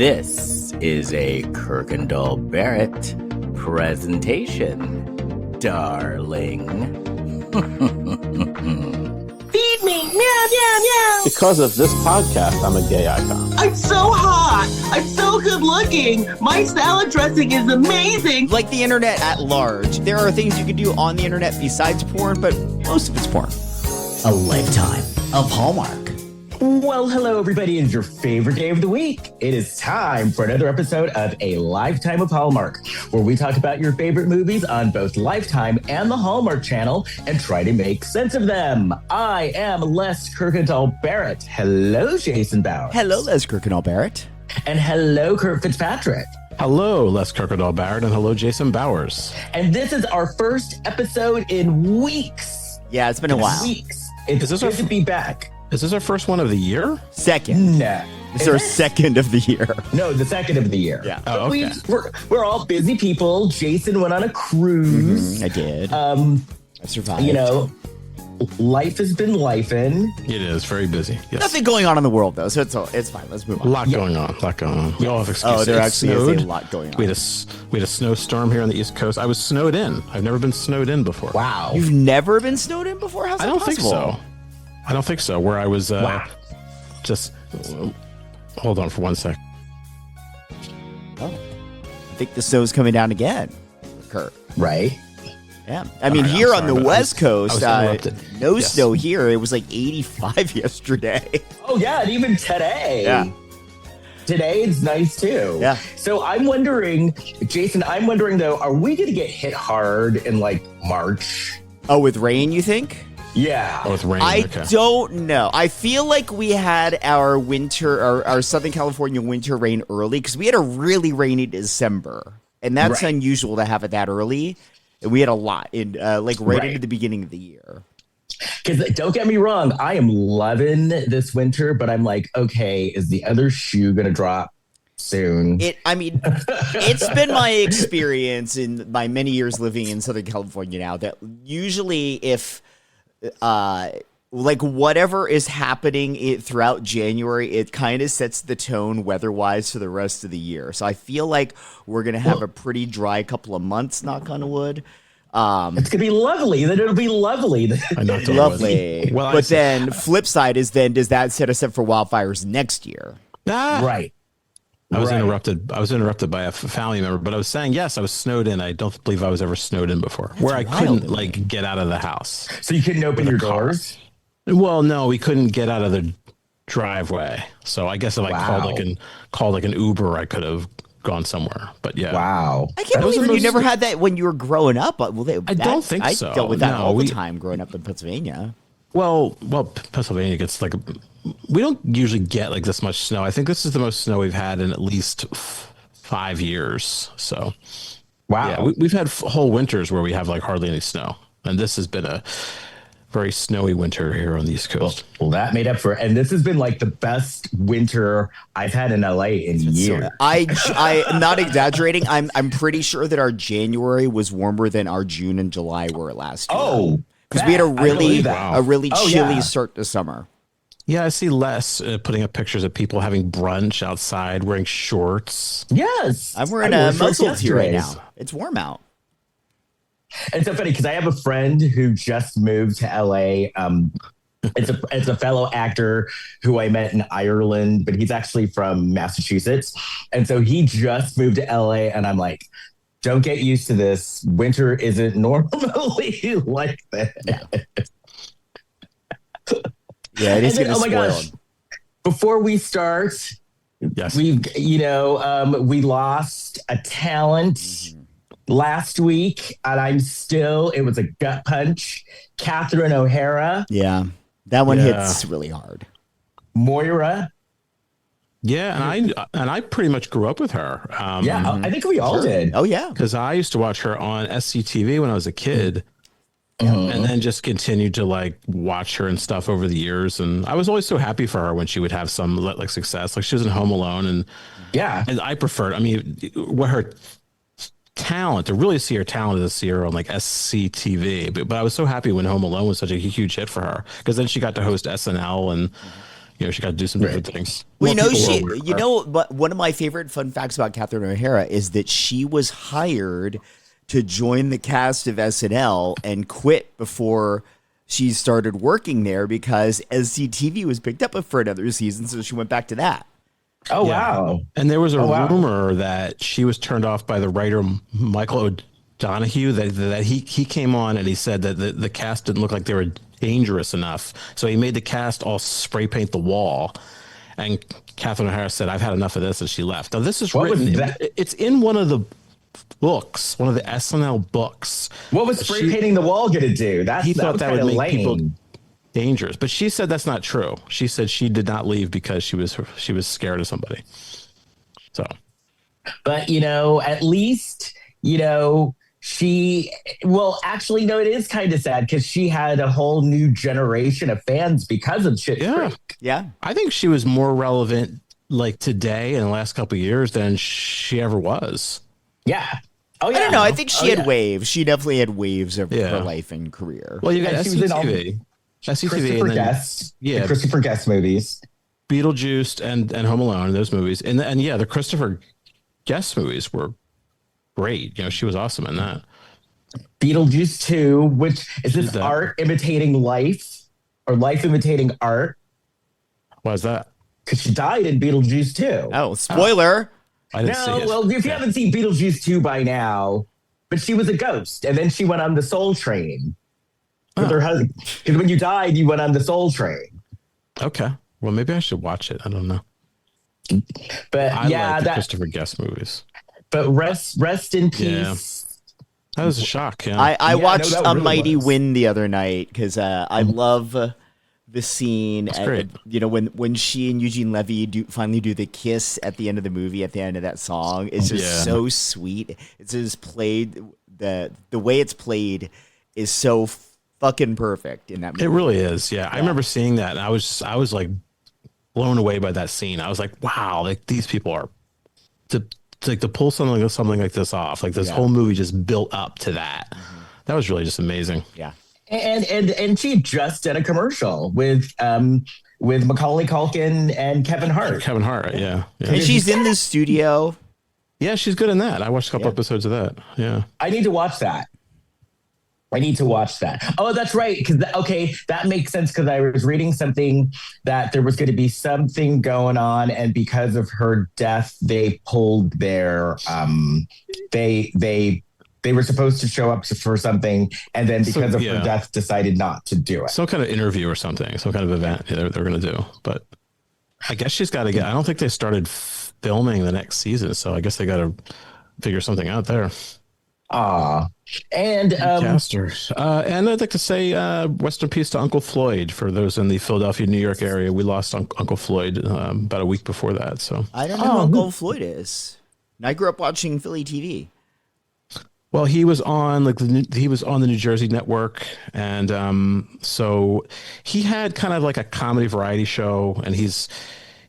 This is a Kirkendall Barrett presentation, darling. Feed me, meow, meow, meow. Because of this podcast, I'm a gay icon. I'm so hot. I'm so good looking. My salad dressing is amazing. Like the internet at large, there are things you can do on the internet besides porn, but most of it's porn. A lifetime of Hallmark. Well, hello, everybody. It's your favorite day of the week. It is time for another episode of A Lifetime of Hallmark, where we talk about your favorite movies on both Lifetime and the Hallmark Channel and try to make sense of them. I am Les Kirkendall Barrett. Hello, Jason Bauer. Hello, Les Kirkendall Barrett. And hello, Kurt Fitzpatrick. Hello, Les Kirkendall Barrett, and hello, Jason Bowers. And this is our first episode in weeks. Yeah, it's been a while. Weeks. It's good to be back. Is this our first one of the year? Second. No. It's our second of the year. No, the second of the year. Yeah. Oh, okay. We're all busy people. Jason went on a cruise. I did. I survived. You know, life has been lifing. It is very busy. Yes. Nothing going on in the world, though, so it's fine. Let's move on. A lot going on. We all have excuses. Oh, there It actually snowed. is a lot going on. We had a snowstorm here on the East Coast. I was snowed in. I've never been snowed in before. Wow. You've never been snowed in before? How's that I don't possible? think so. I don't think so. Where I was just hold on for 1 sec. Oh. I think the snow's coming down again, Kurt. Right. Yeah. I mean, right, here I'm on the sorry, West Coast, I was interrupted. no Yes. snow here. It was like 85 yesterday. Oh, yeah. And even today. Yeah. Today it's nice, too. Yeah. So I'm wondering, Jason, though, are we going to get hit hard in like March? Oh, with rain, you think? Yeah. Oh, with rain. I okay. don't know. I feel like we had our winter, our Southern California winter rain early because we had a really rainy December, and that's Right. unusual to have it that early. And we had a lot in right into the beginning of the year. Because don't get me wrong, I am loving this winter, but I'm like, okay, is the other shoe going to drop soon? It's been my experience in my many years living in Southern California now that usually if like whatever is happening throughout January, it kind of sets the tone weather-wise for the rest of the year. So I feel like we're going to have a pretty dry couple of months, knock on wood. It's going to be lovely. Then it'll be lovely. I knocked on wood. Lovely. Well, but then flip side is then does that set us up for wildfires next year? Right. I was Right. interrupted. I was interrupted by a family member, but I was saying yes, I was snowed in. I don't believe I was ever snowed in before, where I wild, couldn't like get out of the house. So you couldn't open With a your car. doors? Well, no, we couldn't get out of the driveway. So I guess if I Wow. called like an Uber, I could have gone somewhere. But yeah, Wow. I can't Those believe are you most- never had that when you were growing up. I don't think so. I dealt with that No, all the we- time growing up in Pennsylvania. Well, Pennsylvania gets like we don't usually get like this much snow. I think this is the most snow we've had in at least 5 years. So Wow. yeah, we've had whole winters where we have like hardly any snow, and this has been a very snowy winter here on the East Coast. Well, that made up for it. And this has been like the best winter I've had in LA in years. So I'm not exaggerating. I'm pretty sure that our January was warmer than our June and July were last year. Oh, because we had I believe that. a really Oh, chilly yeah. start to summer. Yeah, I see Les putting up pictures of people having brunch outside wearing shorts. Yes. I'm wearing I a wore shorts muzzle tee right yesterday. now. It's warm out. It's so funny because I have a friend who just moved to LA. It's a fellow actor who I met in Ireland, but he's actually from Massachusetts. And so he just moved to LA, and I'm like, don't get used to this. Winter isn't normally like that. Yeah, it is And then, getting oh my spoiled. gosh. Before we start, Yes, we lost a talent last week, and it was a gut punch. Catherine O'Hara, Yeah, that one Yeah. hits really hard. Moira. yeah, and I pretty much grew up with her. Yeah, I think we all did. Oh yeah, because I used to watch her on SCTV when I was a kid. Mhm. And then just continued to like watch her and stuff over the years, and I was always so happy for her when she would have some like success. Like she was in Home Alone, and Yeah. I preferred. I mean, what her talent to really see her talent is to see her on like SCTV. But I was so happy when Home Alone was such a huge hit for her because then she got to host SNL and she got to do some different things. Well, People but one of my favorite fun facts about Catherine O'Hara is that she was hired to join the cast of SNL and quit before she started working there because SCTV was picked up for another season, so she went back to that. Oh, wow. And there was a rumor that she was turned off by the writer Michael O'Donoghue, that he came on and he said that the cast didn't look like they were dangerous enough. So he made the cast all spray paint the wall. And Catherine O'Hara said, I've had enough of this, and she left. Now, this is written. It's in one of the books, one of the SNL books. What was spray painting the wall going to do? He thought that would make people dangerous. But she said that's not true. She said she did not leave because she was scared of somebody. So. But, at least, actually, no, it is kind of sad because she had a whole new generation of fans because of Schitt's Creek. Yeah. I think she was more relevant like today in the last couple of years than she ever was. Yeah. Oh, yeah. I don't know. I think she had waves. She definitely had waves of her life and career. Well, you got SCTV. Christopher Guest. Yeah. Christopher Guest movies. Beetlejuice and Home Alone, those movies. And the Christopher Guest movies were great. She was awesome in that. Beetlejuice 2, which is this art imitating life or life imitating art. Why is that? Because she died in Beetlejuice 2. Oh, spoiler. I didn't see it. Well, if you haven't seen Beetlejuice 2 by now, but she was a ghost, and then she went on the Soul Train with her husband. Because when you died, you went on the Soul Train. Okay. Well, maybe I should watch it. I don't know. But I like the Christopher Guest movies. But rest in peace. Yeah. That was a shock. Yeah. I watched A really Mighty was. Wind the other night because I love the scene when she and Eugene Levy finally do the kiss at the end of the movie, at the end of that song. It's just so sweet. It's just played, the way it's played is so fucking perfect in that movie. It really is. Yeah. I remember seeing that and I was like blown away by that scene. I was like, wow, like these people are to pull something like this off. Like this whole movie just built up to that. Mm-hmm. That was really just amazing. Yeah. And she just did a commercial with Macaulay Culkin and Kevin Hart. Yeah. And she's in the studio. Yeah, she's good in that. I watched a couple episodes of that. Yeah. I need to watch that. Oh, that's right. Because that makes sense. Because I was reading something that there was going to be something going on, and because of her death, they pulled their they were supposed to show up for something, and then because of her death, decided not to do it. Some kind of interview or something, some kind of event they're going to do. But I guess she's got to get. I don't think they started filming the next season, so I guess they got to figure something out there. And casters. And I'd like to say rest in peace to Uncle Floyd. For those in the Philadelphia, New York area, we lost Uncle Floyd about a week before that. So I don't know who Uncle Floyd is. And I grew up watching Philly TV. Well, he was on the New Jersey network, and so he had kind of like a comedy variety show, and he's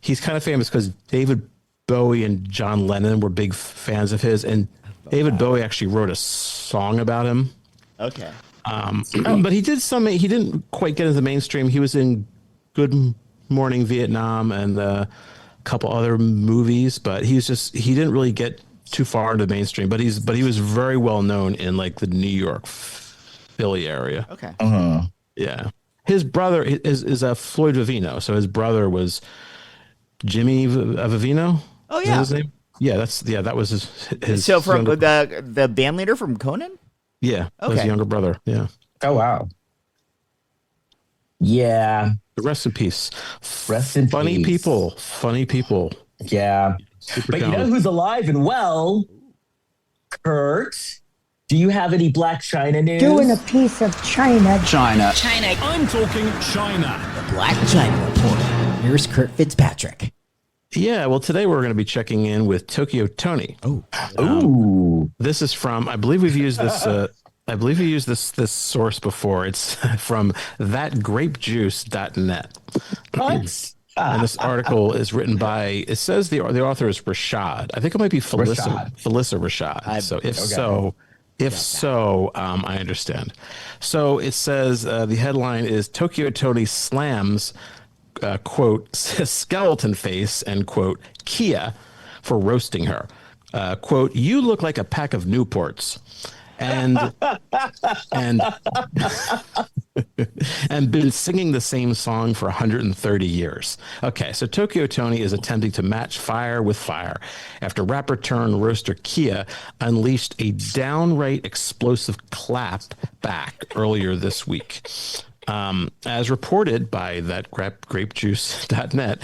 kind of famous because David Bowie and John Lennon were big fans of his, and David Bowie actually wrote a song about him. Okay. But he didn't quite get into the mainstream. He was in Good Morning Vietnam and a couple other movies, but he didn't really get too far into the mainstream. But he was very well known in like the New York, Philly area. Okay. Yeah. His brother is Floyd Vivino. So his brother was Jimmy Vivino. Oh yeah. Is that his name? Yeah, that was his. So from the band leader from Conan? Yeah, okay. His younger brother. Yeah. Oh wow. Yeah. Rest in peace. Funny people. Yeah. Super but talented. You know who's alive and well? Kurt. Do you have any Blac Chyna news? Doing a piece of China. China. I'm talking China. The Blac Chyna Report. Here's Kurt Fitzpatrick. Yeah, well, today we're going to be checking in with Tokyo Toni. Ooh. This is from, I believe we've used this. I believe we used this source before. It's from thatgrapejuice.net. What? And this article is written by, it says the author is Rashad. I think it might be Felissa Rashad. If so, I understand. So it says the headline is Tokyo Toni slams quote, skeleton face, and quote, Kia for roasting her. Quote, you look like a pack of Newports. And and been singing the same song for 130 years. Okay, so Tokyo Toni is attempting to match fire with fire after rapper turned roaster Kia unleashed a downright explosive clap back earlier this week. As reported by that grapejuice.net,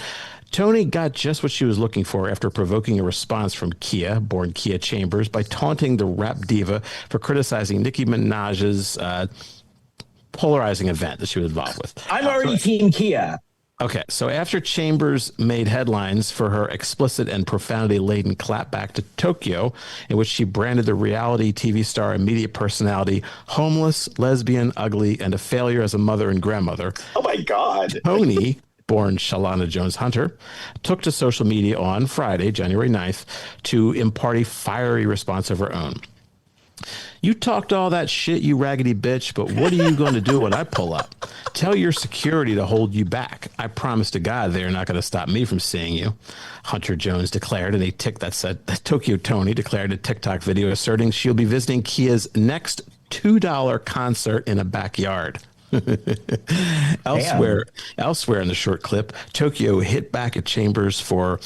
Toni got just what she was looking for after provoking a response from Kia, born Kia Chambers, by taunting the rap diva for criticizing Nicki Minaj's polarizing event that she was involved with. I'm already Team Kia. Okay, so after Chambers made headlines for her explicit and profanity-laden clapback to Tokyo, in which she branded the reality TV star and media personality homeless, lesbian, ugly, and a failure as a mother and grandmother. Oh my God. Toni, born Shalana Jones Hunter, took to social media on Friday, January 9th, to impart a fiery response of her own. You talked all that shit, you raggedy bitch, but what are you going to do when I pull up? Tell your security to hold you back. I promise to God they're not going to stop me from seeing you. Hunter Jones declared in a Tokyo Toni declared a TikTok video asserting she'll be visiting Kia's next $2 concert in a backyard. Elsewhere in the short clip, Tokyo hit back at Chambers for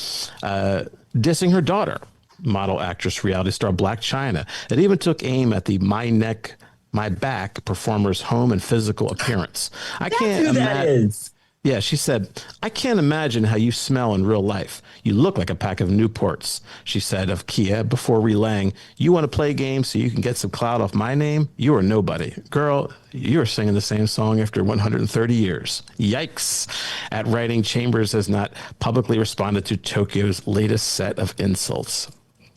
dissing her daughter, model, actress, reality star Blac Chyna. It even took aim at the My Neck, My Back performer's home and physical appearance. I can't imagine. Yeah, she said, I can't imagine how you smell in real life. You look like a pack of Newports, she said of Kia before relaying, you want to play games so you can get some clout off my name? You are nobody. Girl, you're singing the same song after 130 years. Yikes. At writing, Chambers has not publicly responded to Tokyo's latest set of insults.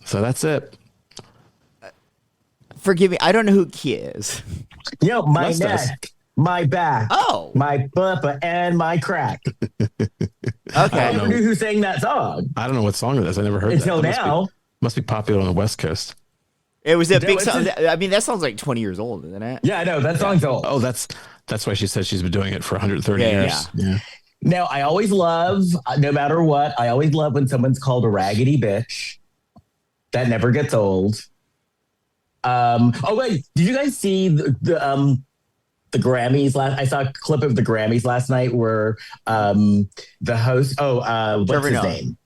So that's it. Forgive me, I don't know who Kia is. Yo, my neck, my back, my bumper, and my crack. Okay. I never knew who sang that song. I don't know what song it is. I never heard until that. now. Must be popular on the West Coast. It was a big song. I mean, that sounds like 20 years old, isn't it? Yeah, I know. That song's old. Oh, that's why she said she's been doing it for 130 years. Yeah. Now, I always love, no matter what, I always love when someone's called a raggedy bitch. That never gets old. Oh wait, did you guys see the Grammys I saw a clip of the Grammys last night where the host, what's his name?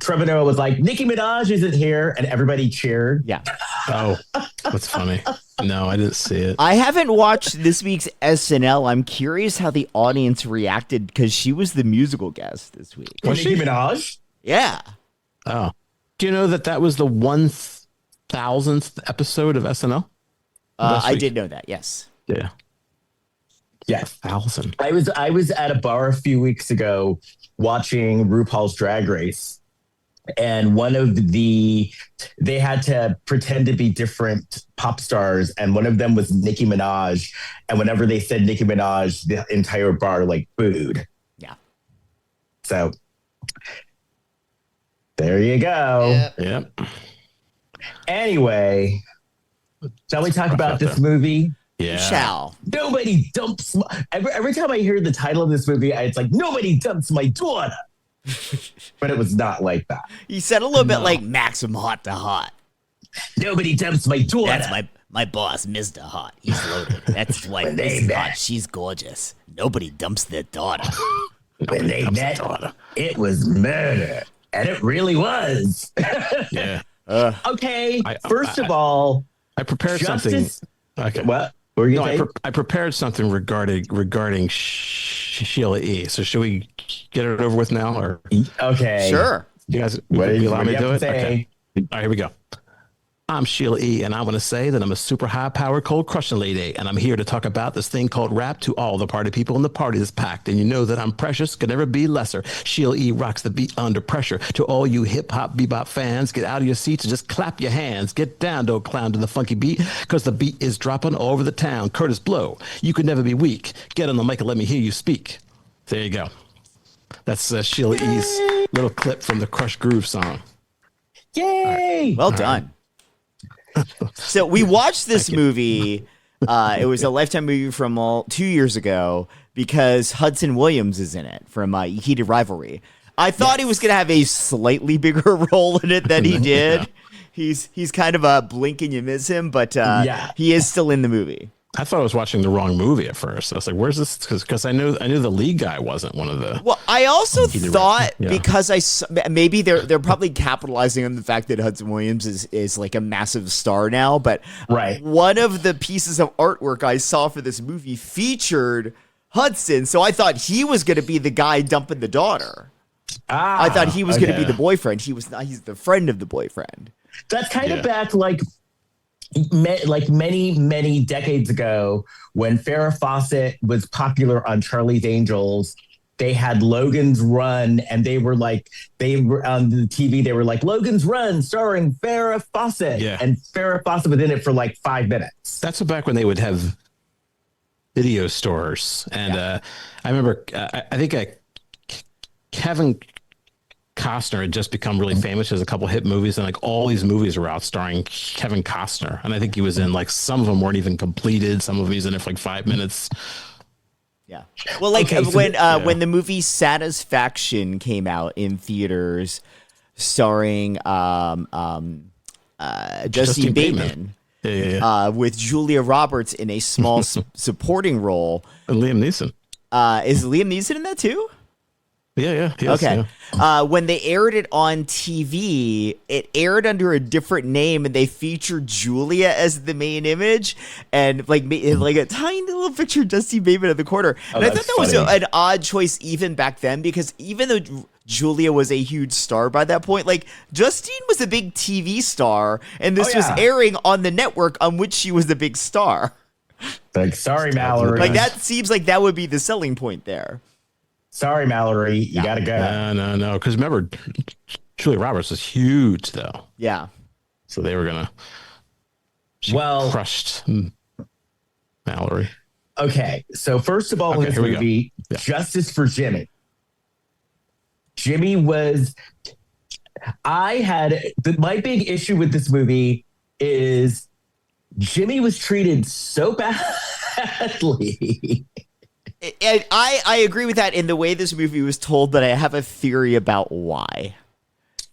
Trevor Noah was like, Nicki Minaj isn't here, and everybody cheered. Yeah. Oh, that's funny. No, I didn't see it. I haven't watched this week's SNL. I'm curious how the audience reacted because she was the musical guest this week. Was she Minaj? Yeah. Oh. Do you know that was the 1,000th episode of SNL? I did know that, yes. Yeah. Yeah. 1,000. I was at a bar a few weeks ago watching RuPaul's Drag Race. And they had to pretend to be different pop stars. And one of them was Nicki Minaj. And whenever they said Nicki Minaj, the entire bar booed. Yeah. So there you go. Yep. Anyway, shall we talk about this movie? Yeah. Shall. Nobody dumps every time I hear the title of this movie, it's like, nobody dumps my daughter. But it was not like that. You said a little bit like Max from Hot to Hot. Nobody dumps my daughter. That's my boss, Mr. Hot. He's loaded. That's why Mrs. Hot. She's gorgeous. Nobody dumps their daughter. When they met, it was murder. And it really was. Yeah. Okay. First of all, I prepared something. Okay. What? I prepared something regarding Sheila E. So should we get it over with now? Or okay, sure. You guys, allow me to do it? Okay. All right, here we go. I'm Sheila E, and I want to say that I'm a super high-powered, cold-crushing lady, and I'm here to talk about this thing called rap to all the party people in the party that's packed. And you know that I'm precious, could never be lesser. Sheila E rocks the beat under pressure. To all you hip-hop, bebop fans, get out of your seats and just clap your hands. Get down, don't clown, to the funky beat, because the beat is dropping all over the town. Curtis Blow, you could never be weak. Get on the mic and let me hear you speak. There you go. That's Sheila E's little clip from the Crush Groove song. Yay! Right. Well done. So we watched this movie. It was a Lifetime movie from 2 years ago. because Hudson Williams is in it from Heated Rivalry. I thought he was going to have a slightly bigger role in it than he did. He's kind of a blink and you miss him, but he is still in the movie. I thought I was watching the wrong movie at first. I was like, "Where's this?" Because I knew the lead guy wasn't one of the. Well, I also thought because maybe they're probably capitalizing on the fact that Hudson Williams is like a massive star now. But one of the pieces of artwork I saw for this movie featured Hudson, so I thought he was going to be the guy dumping the daughter. I thought he was going to be the boyfriend. He was not. He's the friend of the boyfriend. That's kind of back like many decades ago when Farrah Fawcett was popular on Charlie's Angels. They had Logan's Run, and they were on the TV. They were like, Logan's Run, starring Farrah Fawcett, and Farrah Fawcett was in it for like 5 minutes. That's back when they would have video stores, and I remember I think Kevin Costner had just become really famous as a couple hit movies, and like all these movies were out starring Kevin Costner, and I think he was in like some of them weren't even completed, some of them he's in it for like 5 minutes. Yeah, well, like when the movie Satisfaction came out in theaters, starring Justine Bateman. With Julia Roberts in a small supporting role, and Liam Neeson. Is Liam Neeson in that too? Yeah. Okay. Yeah. When they aired it on TV, it aired under a different name, and they featured Julia as the main image, and like a tiny little picture of Dusty Bateman in the corner. And I thought that was an odd choice even back then, because even though Julia was a huge star by that point, like Justine was a big TV star, and this was airing on the network on which she was the big star. Like, sorry, Mallory. Like that seems like that would be the selling point there. Sorry, Mallory, you gotta go. No. Because remember, Julia Roberts was huge, though. Yeah. So they were gonna. Crushed Mallory. Okay, so first of all, in this movie, justice for Jimmy. Jimmy was. My big issue with this movie is Jimmy was treated so badly. And I agree with that in the way this movie was told, but I have a theory about why.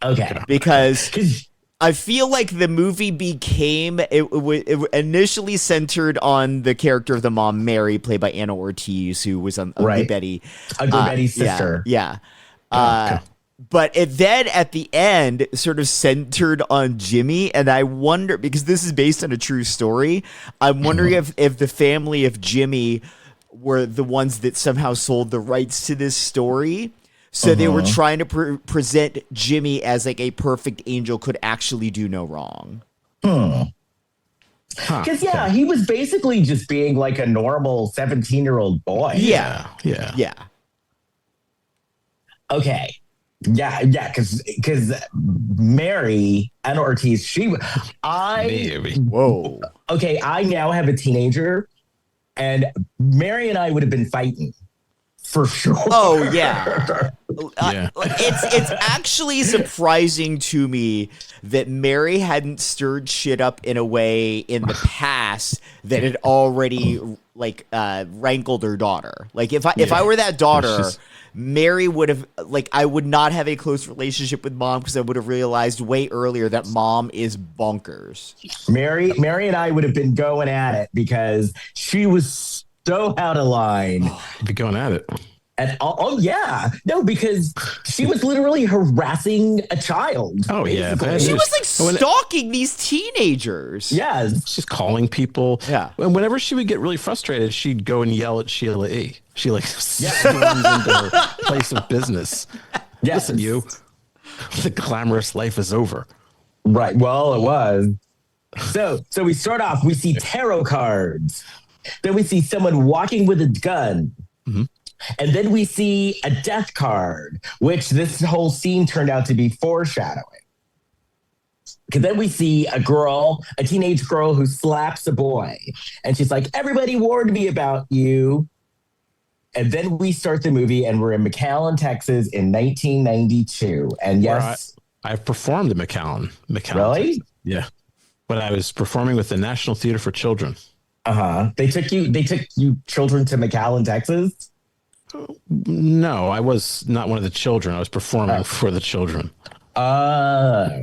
Okay. Because I feel like the movie became, it initially centered on the character of the mom, Mary, played by Anna Ortiz, who was on Ugly Betty. Ugly Betty's sister. Yeah. But it then at the end sort of centered on Jimmy, and I wonder, because this is based on a true story, I'm wondering if the family of Jimmy were the ones that somehow sold the rights to this story. So they were trying to present Jimmy as like a perfect angel, could actually do no wrong. Because he was basically just being like a normal 17-year-old boy. Yeah. Okay. Yeah, because Mary and Ortiz, whoa. Okay, I now have a teenager, and Mary and I would have been fighting for sure. Oh yeah. It's actually surprising to me that Mary hadn't stirred shit up in a way in the past that had already rankled her daughter. Like if I were that daughter, Mary would have, I would not have a close relationship with mom, because I would have realized way earlier that mom is bonkers. Mary and I would have been going at it because she was so out of line. Be going at it. And because she was literally harassing a child. Oh yeah, she was stalking these teenagers. Yeah, she's calling people. Yeah, and whenever she would get really frustrated, she'd go and yell at Sheila E. She storms into her place of business. Yes. Listen, you, the glamorous life is over. Right. Well, it was. So we start off. We see tarot cards. Then we see someone walking with a gun. Mm-hmm. And then we see a death card, which this whole scene turned out to be foreshadowing. Because then we see a teenage girl who slaps a boy. And she's like, everybody warned me about you. And then we start the movie, and we're in McAllen, Texas in 1992. And yes. I've performed in McAllen. Really? Texas. Yeah. When I was performing with the National Theater for Children. They took you children to McAllen, Texas? No, I was not one of the children. I was performing for the children. I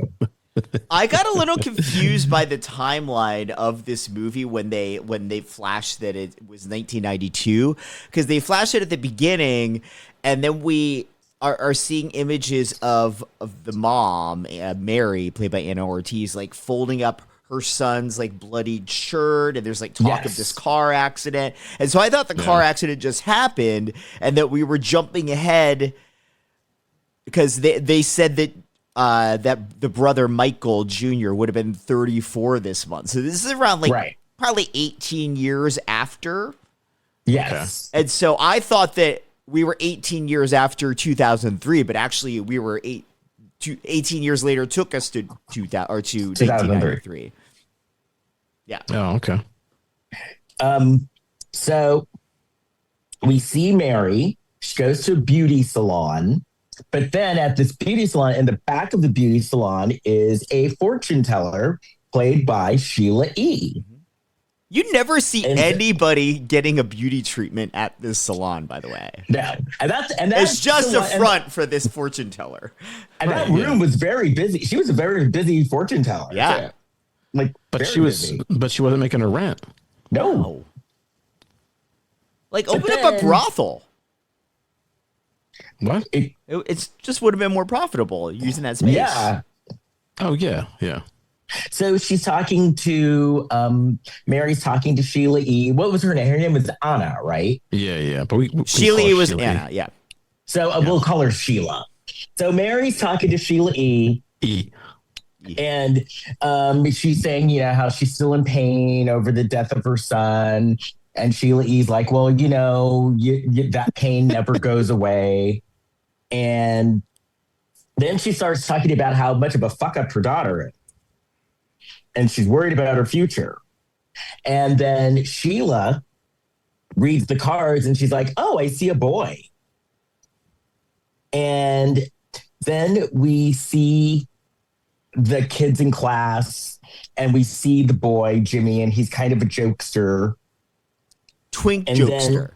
got a little confused by the timeline of this movie when they flashed that it was 1992, because they flashed it at the beginning, and then we are seeing images of the mom, Mary, played by Anna Ortiz, like folding up her son's like bloodied shirt, and there's like talk of this car accident. And so I thought the car accident just happened and that we were jumping ahead because they said that that the brother Michael Jr. would have been 34 this month. So this is around like probably 18 years after. Yes. And so I thought that we were 18 years after 2003, but actually we were 18 years later took us to 1993. Yeah. Oh, okay. So we see Mary. She goes to a beauty salon, but then at this beauty salon, in the back of the beauty salon is a fortune teller played by Sheila E. You never see anybody getting a beauty treatment at this salon, by the way. No, and that's it's just a front for this fortune teller. And that room was very busy. She was a very busy fortune teller. Yeah, but she wasn't making her rent. No. Like open up a brothel. What? It's just would have been more profitable using that space. Yeah. Oh yeah. So she's talking to Mary's talking to Sheila E. What was her name? Her name was Anna, right? Yeah. But we Sheila E was Anna. Yeah. So we'll call her Sheila. So Mary's talking to Sheila E. And she's saying, how she's still in pain over the death of her son. And Sheila E's like, well, that pain never goes away. And then she starts talking about how much of a fuck up her daughter is. And she's worried about her future. And then Sheila reads the cards and she's like, oh, I see a boy. And then we see the kids in class and we see the boy, Jimmy, and he's kind of a jokester. Twink and jokester.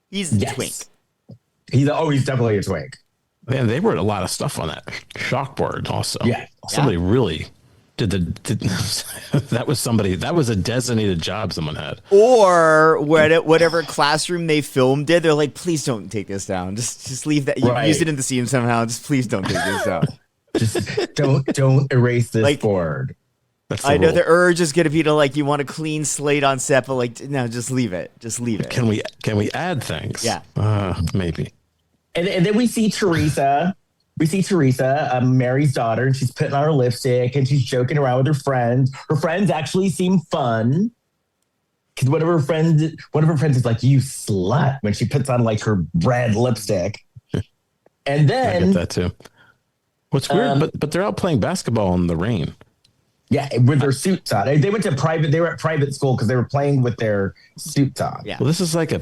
He's a twink. He's definitely a twink. Man, they wrote a lot of stuff on that chalkboard also. Yeah. Somebody really that was a designated job someone had. Or whatever classroom they filmed it, they're like, please don't take this down. Just leave that. You used it in the scene somehow. Just please don't take this down. Just don't erase this board. I know the urge is going to be to like, you want a clean slate on set, but no, just leave it. Just leave it. Can we add things? Yeah. Maybe. And then we see Teresa. Mary's daughter, and she's putting on her lipstick and she's joking around with her friends. Her friends actually seem fun. Because one of her friends is like, you slut, when she puts on like her red lipstick. And then I get that too. What's weird, but they're out playing basketball in the rain. Yeah, with their suits on. They were at private school because they were playing with their suits on. Yeah. Well, this is like a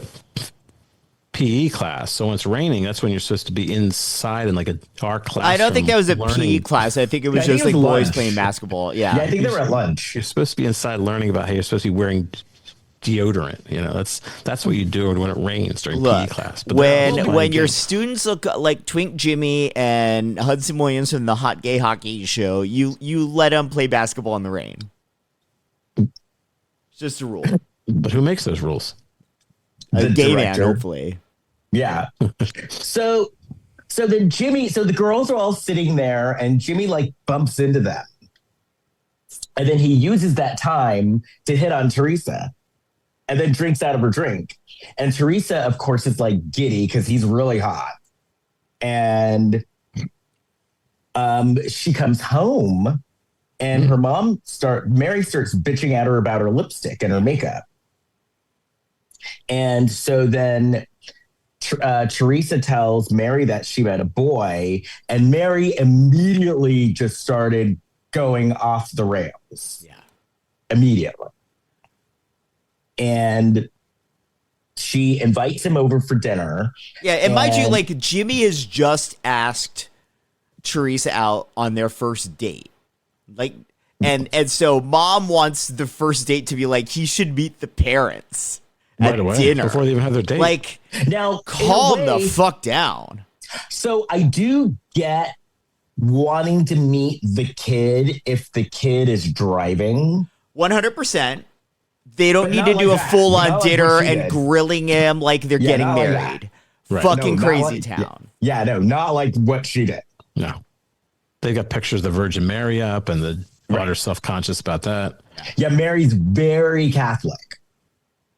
PE class, so when it's raining, that's when you're supposed to be inside in like a dark class. I don't think that was a PE class. I think it was just like boys playing basketball. Yeah, I think they were at lunch. You're supposed to be inside learning about how you're supposed to be wearing deodorant. That's what you do when it rains during PE class. But when your students look like Twink Jimmy and Hudson Williams from the Hot Gay Hockey Show, you let them play basketball in the rain. It's just a rule. But who makes those rules? A gay director. man, hopefully. Yeah. So then the girls are all sitting there and Jimmy like bumps into them. And then he uses that time to hit on Teresa and then drinks out of her drink. And Teresa, of course, is like giddy because he's really hot. And she comes home and her mom Mary starts bitching at her about her lipstick and her makeup. And so then Teresa tells Mary that she met a boy, and Mary immediately just started going off the rails. Yeah. Immediately. And she invites him over for dinner. Yeah, and mind you, like Jimmy has just asked Teresa out on their first date. Like, and so mom wants the first date to be like, he should meet the parents. right at away dinner before they even had their date. Like, Now, calm in a way, the fuck down. So I do get wanting to meet the kid if the kid is driving. 100%. They don't But need not to like do a that. full on Not like what dinner she and did. grilling him like they're Yeah, getting not like that. married. Right. Fucking No, not crazy like- town. Yeah, no, not like what she did. No. They got pictures of the Virgin Mary up, and the daughter's self-conscious about that. Yeah, Mary's very Catholic.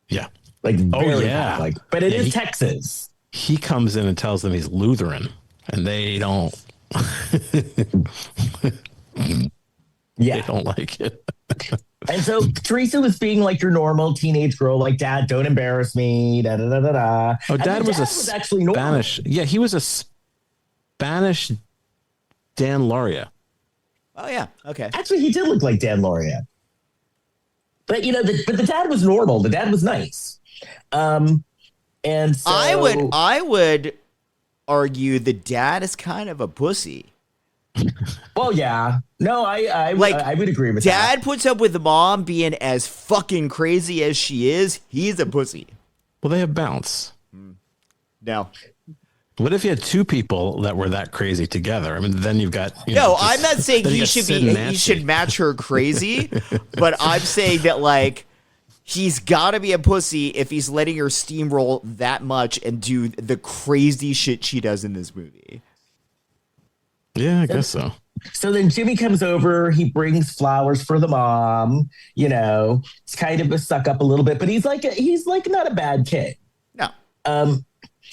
Yeah. Like, very yeah. Catholic. But it Yeah, is he- Texas. He comes in and tells them he's Lutheran, and they don't. Yeah. They don't like it. And so Teresa was being like your normal teenage girl, like, Dad, don't embarrass me. Da da da da da. Oh, And Dad the was actually normal. Spanish. Yeah, he was a Spanish Dan Lauria. Oh, yeah. Okay. Actually, he did look like Dan Lauria. But but the dad was normal. The dad was nice. And so I would argue the dad is kind of a pussy. Well, yeah. No, I would agree with Dad that. puts up with the mom being as fucking crazy as she is. He's a pussy. Well, they have bounce. No. What if you had two people that were that crazy together? I mean, then you've got. No, I'm not saying then you he got should Sid and he Nancy. should match her crazy, but I'm saying that like he's got to be a pussy if he's letting her steamroll that much and do the crazy shit she does in this movie. Yeah, I guess so. So then Jimmy comes over. He brings flowers for the mom. It's kind of a suck up a little bit, but he's like not a bad kid. No.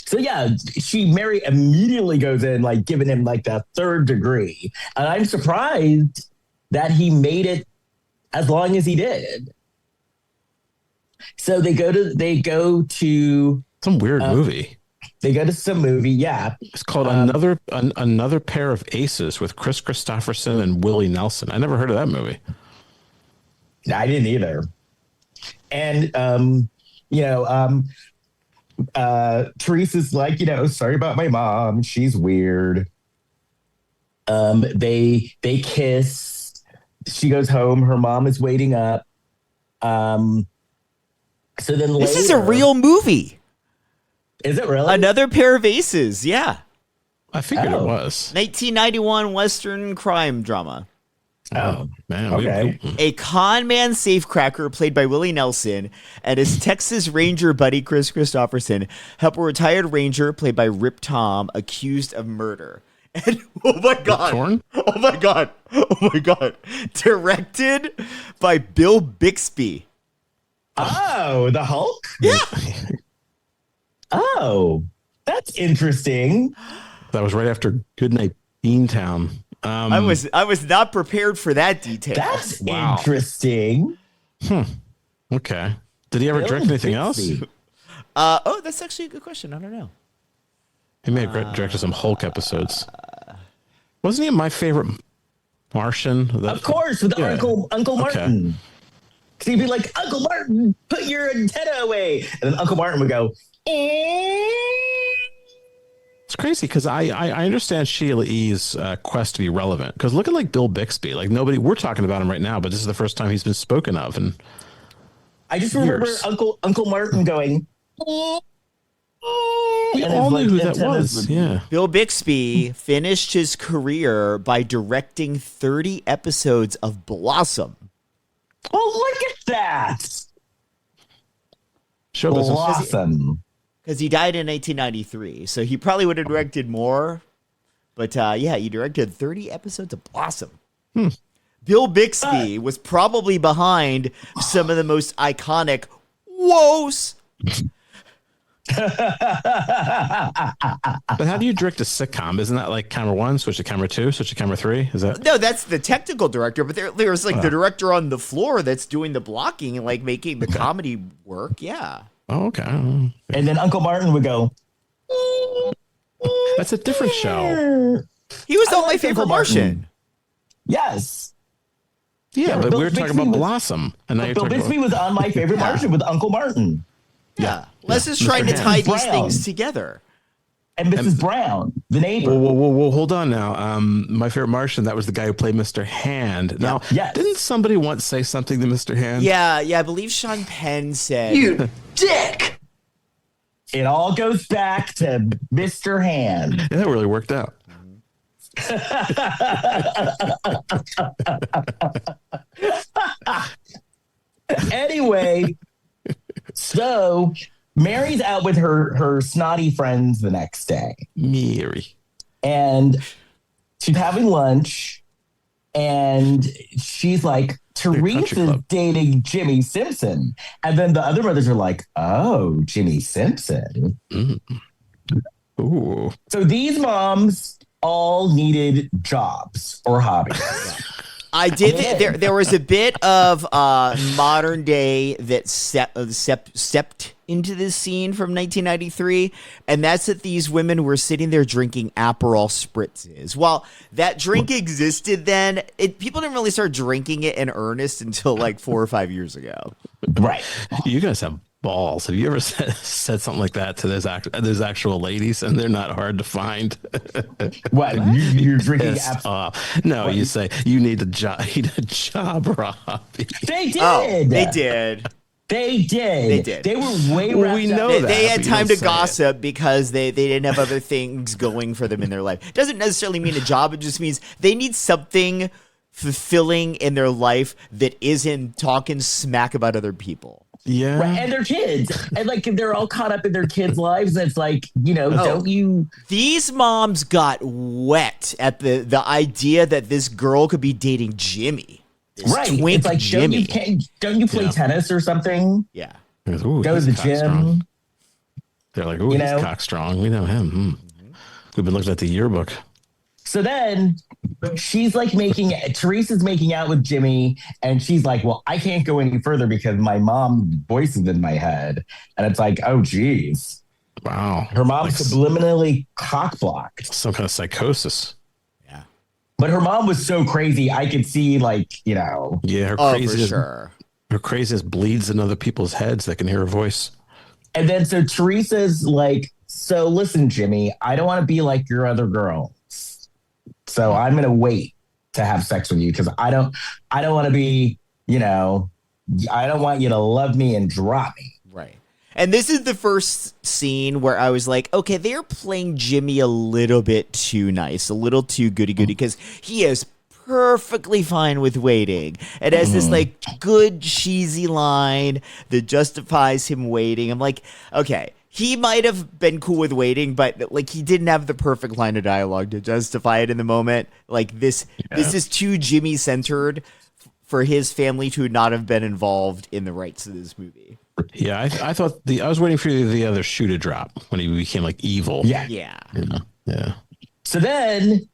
So yeah, Mary immediately goes in, like giving him like the third degree. And I'm surprised that he made it as long as he did. So they go to Some weird movie. They go to some movie. Yeah. It's called Another Pair of Aces with Kristofferson and Willie Nelson. I never heard of that movie. I didn't either. And, Teresa's like, sorry about my mom. She's weird. They kiss. She goes home. Her mom is waiting up. So then This is a real movie. Is it really? Another Pair of Aces. Yeah. I figured it was. 1991 Western crime drama. Oh, Man, okay. A con man safecracker played by Willie Nelson and his Texas Ranger buddy Kristofferson help a retired ranger played by Rip Tom accused of murder. And oh my god. Torn? Oh my god. Oh my god. Directed by Bill Bixby. Oh, the Hulk? Yeah. Oh, that's interesting. That was right after Goodnight Beantown. I was not prepared for that detail. That's interesting. Okay. Did he ever direct anything else? That's actually a good question. I don't know. He may have directed some Hulk episodes. Wasn't he in My Favorite Martian? Of course, with Uncle Martin. Because he'd be like, Uncle Martin, put your antenna away. And then Uncle Martin would go, It's crazy because I understand Sheila E's quest to be relevant. Because look at like Bill Bixby. Like we're talking about him right now, but this is the first time he's been spoken of. And I just remember years. Uncle Martin going, we all knew who that was. Yeah. Bill Bixby finished his career by directing 30 episodes of Blossom. oh, look at that. Show business. Blossom. Because he died in 1993. So he probably would have directed more. But he directed 30 episodes of Blossom. Bill Bixby was probably behind some of the most iconic woes. But how do you direct a sitcom? Isn't that like camera one, switch to camera two, switch to camera three? Is that? No, that's the technical director, but there's like the director on the floor that's doing the blocking and like making the comedy work. Yeah. Oh, okay. And then Uncle Martin would go, That's a different show. He was I on My like Favorite Uncle Martin. Martian. yes. Yeah, but Bill we were talking Bixby about was- Blossom. And now you're Bill talking Bixby about... was on My Favorite Martian with Uncle Martin. Yeah. Les is trying to Mr. tie these Brown. things together. And Mrs. Brown, the neighbor. Whoa, hold on now. My Favorite Martian, that was the guy who played Mr. Hand. Now, Yes. didn't somebody once say something to Mr. Hand? Yeah, I believe Sean Penn said. You dick. It all goes back to Mr. Hand. Yeah, that really worked out. Anyway, so Mary's out with her snotty friends the next day. Mary. And she's having lunch. And she's like, Teresa's dating Jimmy Simpson. And then the other brothers are like, oh, Jimmy Simpson. Mm. Ooh. So these moms all needed jobs or hobbies. I did. There was a bit of modern day that stepped into this scene from 1993, and that's that these women were sitting there drinking Aperol spritzes. While that drink existed then, people didn't really start drinking it in earnest until like 4 or 5 years ago. Right. You guys have balls. Have you ever said something like that to those actual ladies, and they're not hard to find? What? You're drinking No, what? You say you need a job. You need a job, Robbie. They did. Oh, they did. They did. They were way wrapped we know up. that, they had time to gossip it. because they didn't have other things going for them in their life. It doesn't necessarily mean a job. It just means they need something fulfilling in their life that isn't talking smack about other people. Yeah. Right. And their kids. And like they're all caught up in their kids' lives. And it's like, don't you. These moms got wet at the idea that this girl could be dating Jimmy. Right. It's like, Jimmy. Don't you play tennis or something? Yeah. Ooh, go to the gym. Strong. They're like, ooh, he's cock strong. We know him. We've been looking at the yearbook. So then she's like Teresa's making out with Jimmy, and she's like, well, I can't go any further because my mom's voice is in my head. And it's like, oh, geez. Wow. Her mom subliminally cock blocked. Some kind of psychosis. Yeah. But her mom was so crazy, I could see Yeah, her craziness. For sure. Her craziness bleeds in other people's heads that can hear her voice. And then so Teresa's like, so listen, Jimmy, I don't want to be like your other girls. So I'm going to wait to have sex with you because I don't want to be, I don't want you to love me and drop me. Right. And this is the first scene where I was like, okay, they're playing Jimmy a little bit too nice, a little too goody-goody, because he is perfectly fine with waiting. It has this like good cheesy line that justifies him waiting. I'm like, okay, he might have been cool with waiting, but like he didn't have the perfect line of dialogue to justify it in the moment. Like this is too Jimmy centered for his family to not have been involved in the rights of this movie. Yeah, I thought I was waiting for the other shoe to drop when he became like evil. Yeah. Yeah. So then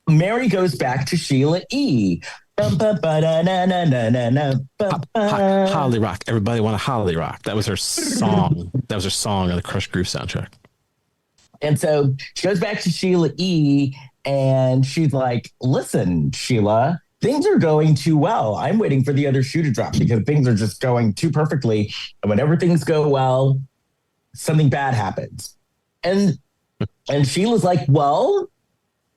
Mary goes back to Sheila E. Holly Rock. Everybody want a Holly Rock. That was her song. That was her song on the Crush Groove soundtrack. And so she goes back to Sheila E. and she's like, listen, Sheila, things are going too well. I'm waiting for the other shoe to drop because things are just going too perfectly. And whenever things go well, something bad happens. And Sheila's like, well,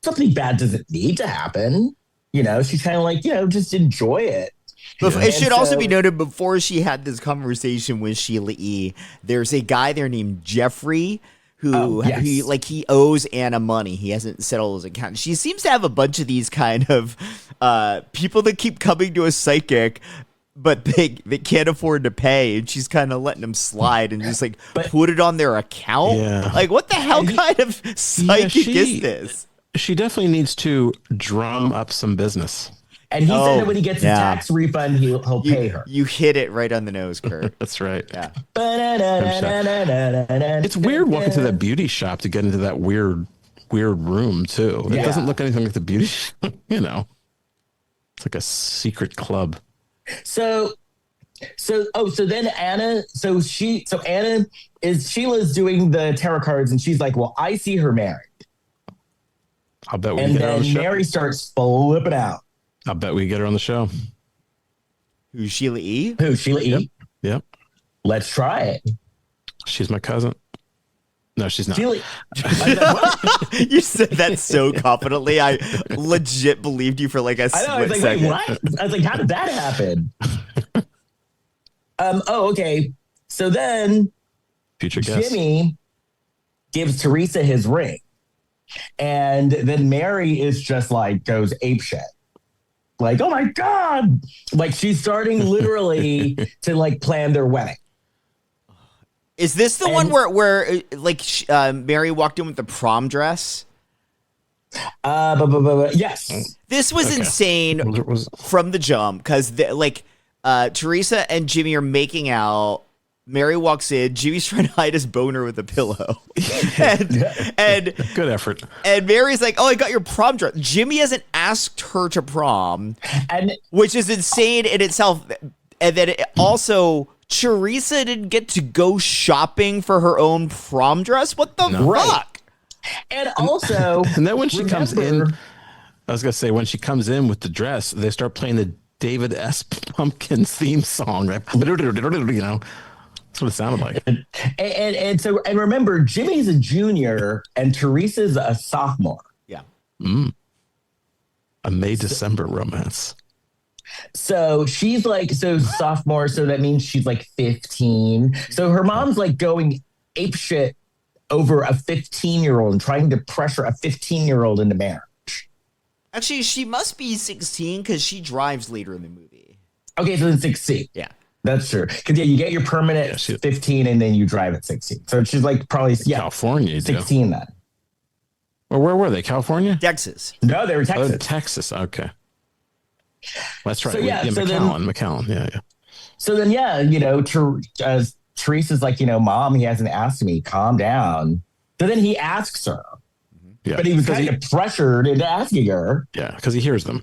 something bad doesn't need to happen. She's kind of like, just enjoy it. It should also be noted, before she had this conversation with Sheila E., there's a guy there named Jeffrey who he owes Anna money. He hasn't settled his account. She seems to have a bunch of these kind of people that keep coming to a psychic, but they can't afford to pay, and she's kind of letting them slide and just put it on their account. Yeah. Like, what the hell kind of psychic is this? She definitely needs to drum up some business. And he said that when he gets a tax refund, he'll pay her. You hit it right on the nose, Kurt. That's right. Yeah. It's weird walking to that beauty shop to get into that weird room too. It doesn't look anything like the beauty shop, It's like a secret club. So then Anna, Sheila's doing the tarot cards, and she's like, well, I see her married. I'll bet we and get her on the then show. Mary starts flipping out. I'll bet we get her on the show. Who's Sheila E? Sheila E? Yep. Let's try it. She's my cousin. No, she's not. Sheila, you said that so confidently. I legit believed you for like a split second. Wait, what? I was like, how did that happen? Okay. So then Future guest. Jimmy gives Teresa his ring. And then Mary is just like goes apeshit. Like, oh my God. Like she's starting literally to like plan their wedding. Is this the one where Mary walked in with the prom dress? Yes. This was insane from the jump because Teresa and Jimmy are making out. Mary walks in. Jimmy's trying to hide his boner with a pillow. and good effort. And Mary's like, "Oh, I got your prom dress." Jimmy hasn't asked her to prom, which is insane in itself. And then also, Teresa didn't get to go shopping for her own prom dress. What the fuck? And also, and then when she comes in, I was gonna say when she comes in with the dress, they start playing the David S. Pumpkins theme song. Right? You know. That's what it sounded like. And remember, Jimmy's a junior and Teresa's a sophomore. Yeah. A May-December romance. So she's like, sophomore, so that means she's like 15. So her mom's like going apeshit over a 15-year-old and trying to pressure a 15-year-old into marriage. Actually, she must be 16 because she drives later in the movie. Okay, so then 16. Yeah. That's true. Because you get your permit at 15 and then you drive at 16. So she's like probably California. 16 then. Well, where were they? California? Texas. No, they were Texas. Oh, Texas. Okay. That's right. So, McAllen. Yeah. So then, Teresa's like, Mom, he hasn't asked me. Calm down. So then he asks her. Yeah. But he was kind of pressured into asking her. Yeah, because he hears them.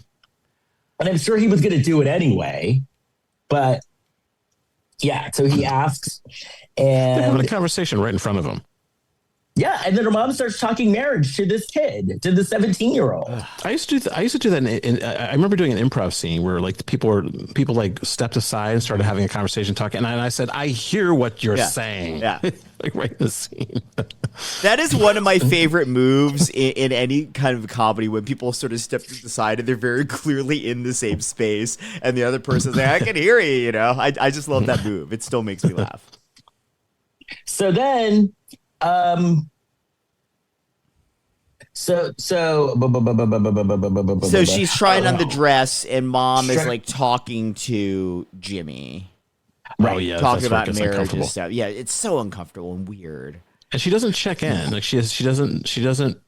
And I'm sure he was going to do it anyway. But yeah, so he asks, and they're having a conversation right in front of him. Yeah, and then her mom starts talking marriage to this kid, to the 17-year-old. I used to do that. I remember doing an improv scene where like people like stepped aside and started having a conversation, talking, and I said, "I hear what you're saying." Yeah, like right in the scene. That is one of my favorite moves in any kind of comedy when people sort of step to the side and they're very clearly in the same space, and the other person's like, "I can hear you." You know, I just love that move. It still makes me laugh. So then. So she's trying on the dress, and Mom is like talking to Jimmy, right? Oh, yeah, talking about marriage and stuff. Yeah, it's so uncomfortable and weird. And she doesn't check in. Like she doesn't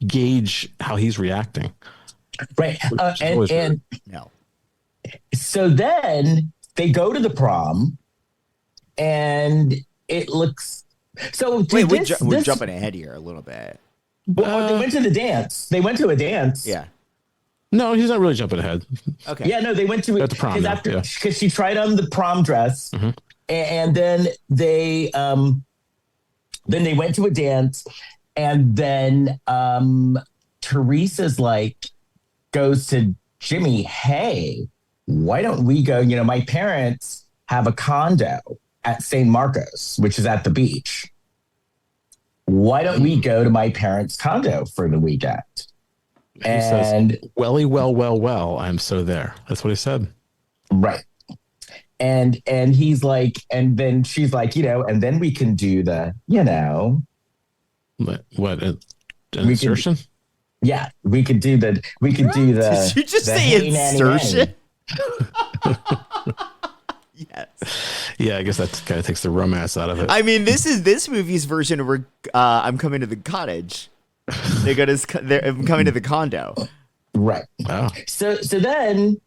gauge how he's reacting. Right. And no. So then they go to the prom, and it looks. So wait, we're jumping ahead here a little bit. Well, they went to the dance. They went to a dance. Yeah. No, he's not really jumping ahead. Okay. Yeah, no, they went to at the prom because she tried on the prom dress, and then they went to a dance, and then Teresa's like goes to Jimmy, "Hey, why don't we go? You know, my parents have a condo at St. Marcos, which is at the beach. Why don't we go to my parents' condo for the weekend?" And says, "Welly, well, I'm so there." That's what he said. Right. And he's like, and then she's like, and then we can do the, what insertion? We could do the. Did you just say insertion? Yes. Yeah, I guess that kind of takes the romance out of it. I mean, this is this movie's version of where I'm coming to the cottage. I'm coming to the condo. Right. Wow. So then,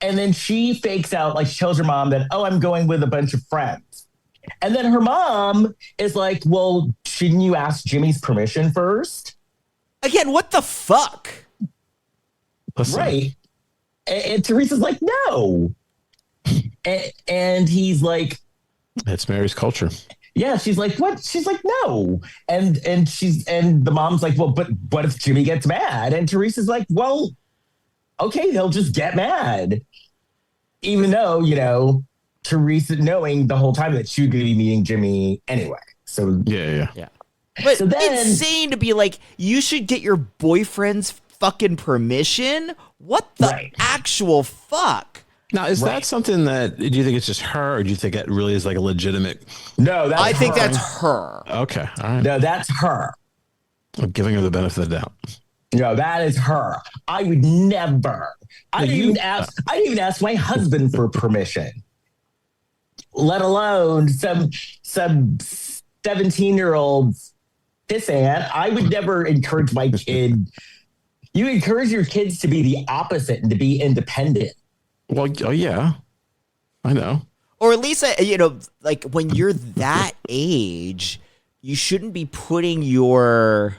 and then she fakes out, like she tells her mom that, "Oh, I'm going with a bunch of friends." And then her mom is like, "Well, shouldn't you ask Jimmy's permission first?" Again, what the fuck? Listen. Right. And Teresa's like, "No." And he's like, "It's Mary's culture." Yeah, she's like, "What?" She's like, "No." And the mom's like, "Well, but what if Jimmy gets mad?" And Teresa's like, "Well, okay, they'll just get mad." Even though, Teresa knowing the whole time that she was going to be meeting Jimmy anyway. So yeah. But so then, insane to be like, you should get your boyfriend's fucking permission. What the actual fuck? Now, is that something that, do you think it's just her, or do you think it really is like a legitimate? No, I think her. that's her. Okay. All right. No, that's her. I'm giving her the benefit of the doubt. No, that is her. I would never. I didn't even ask my husband for permission, let alone some 17-year-old pissant. I would never encourage my kid. You encourage your kids to be the opposite and to be independent. Well, oh, yeah, I know. Or at least, like when you're that age, you shouldn't be putting your,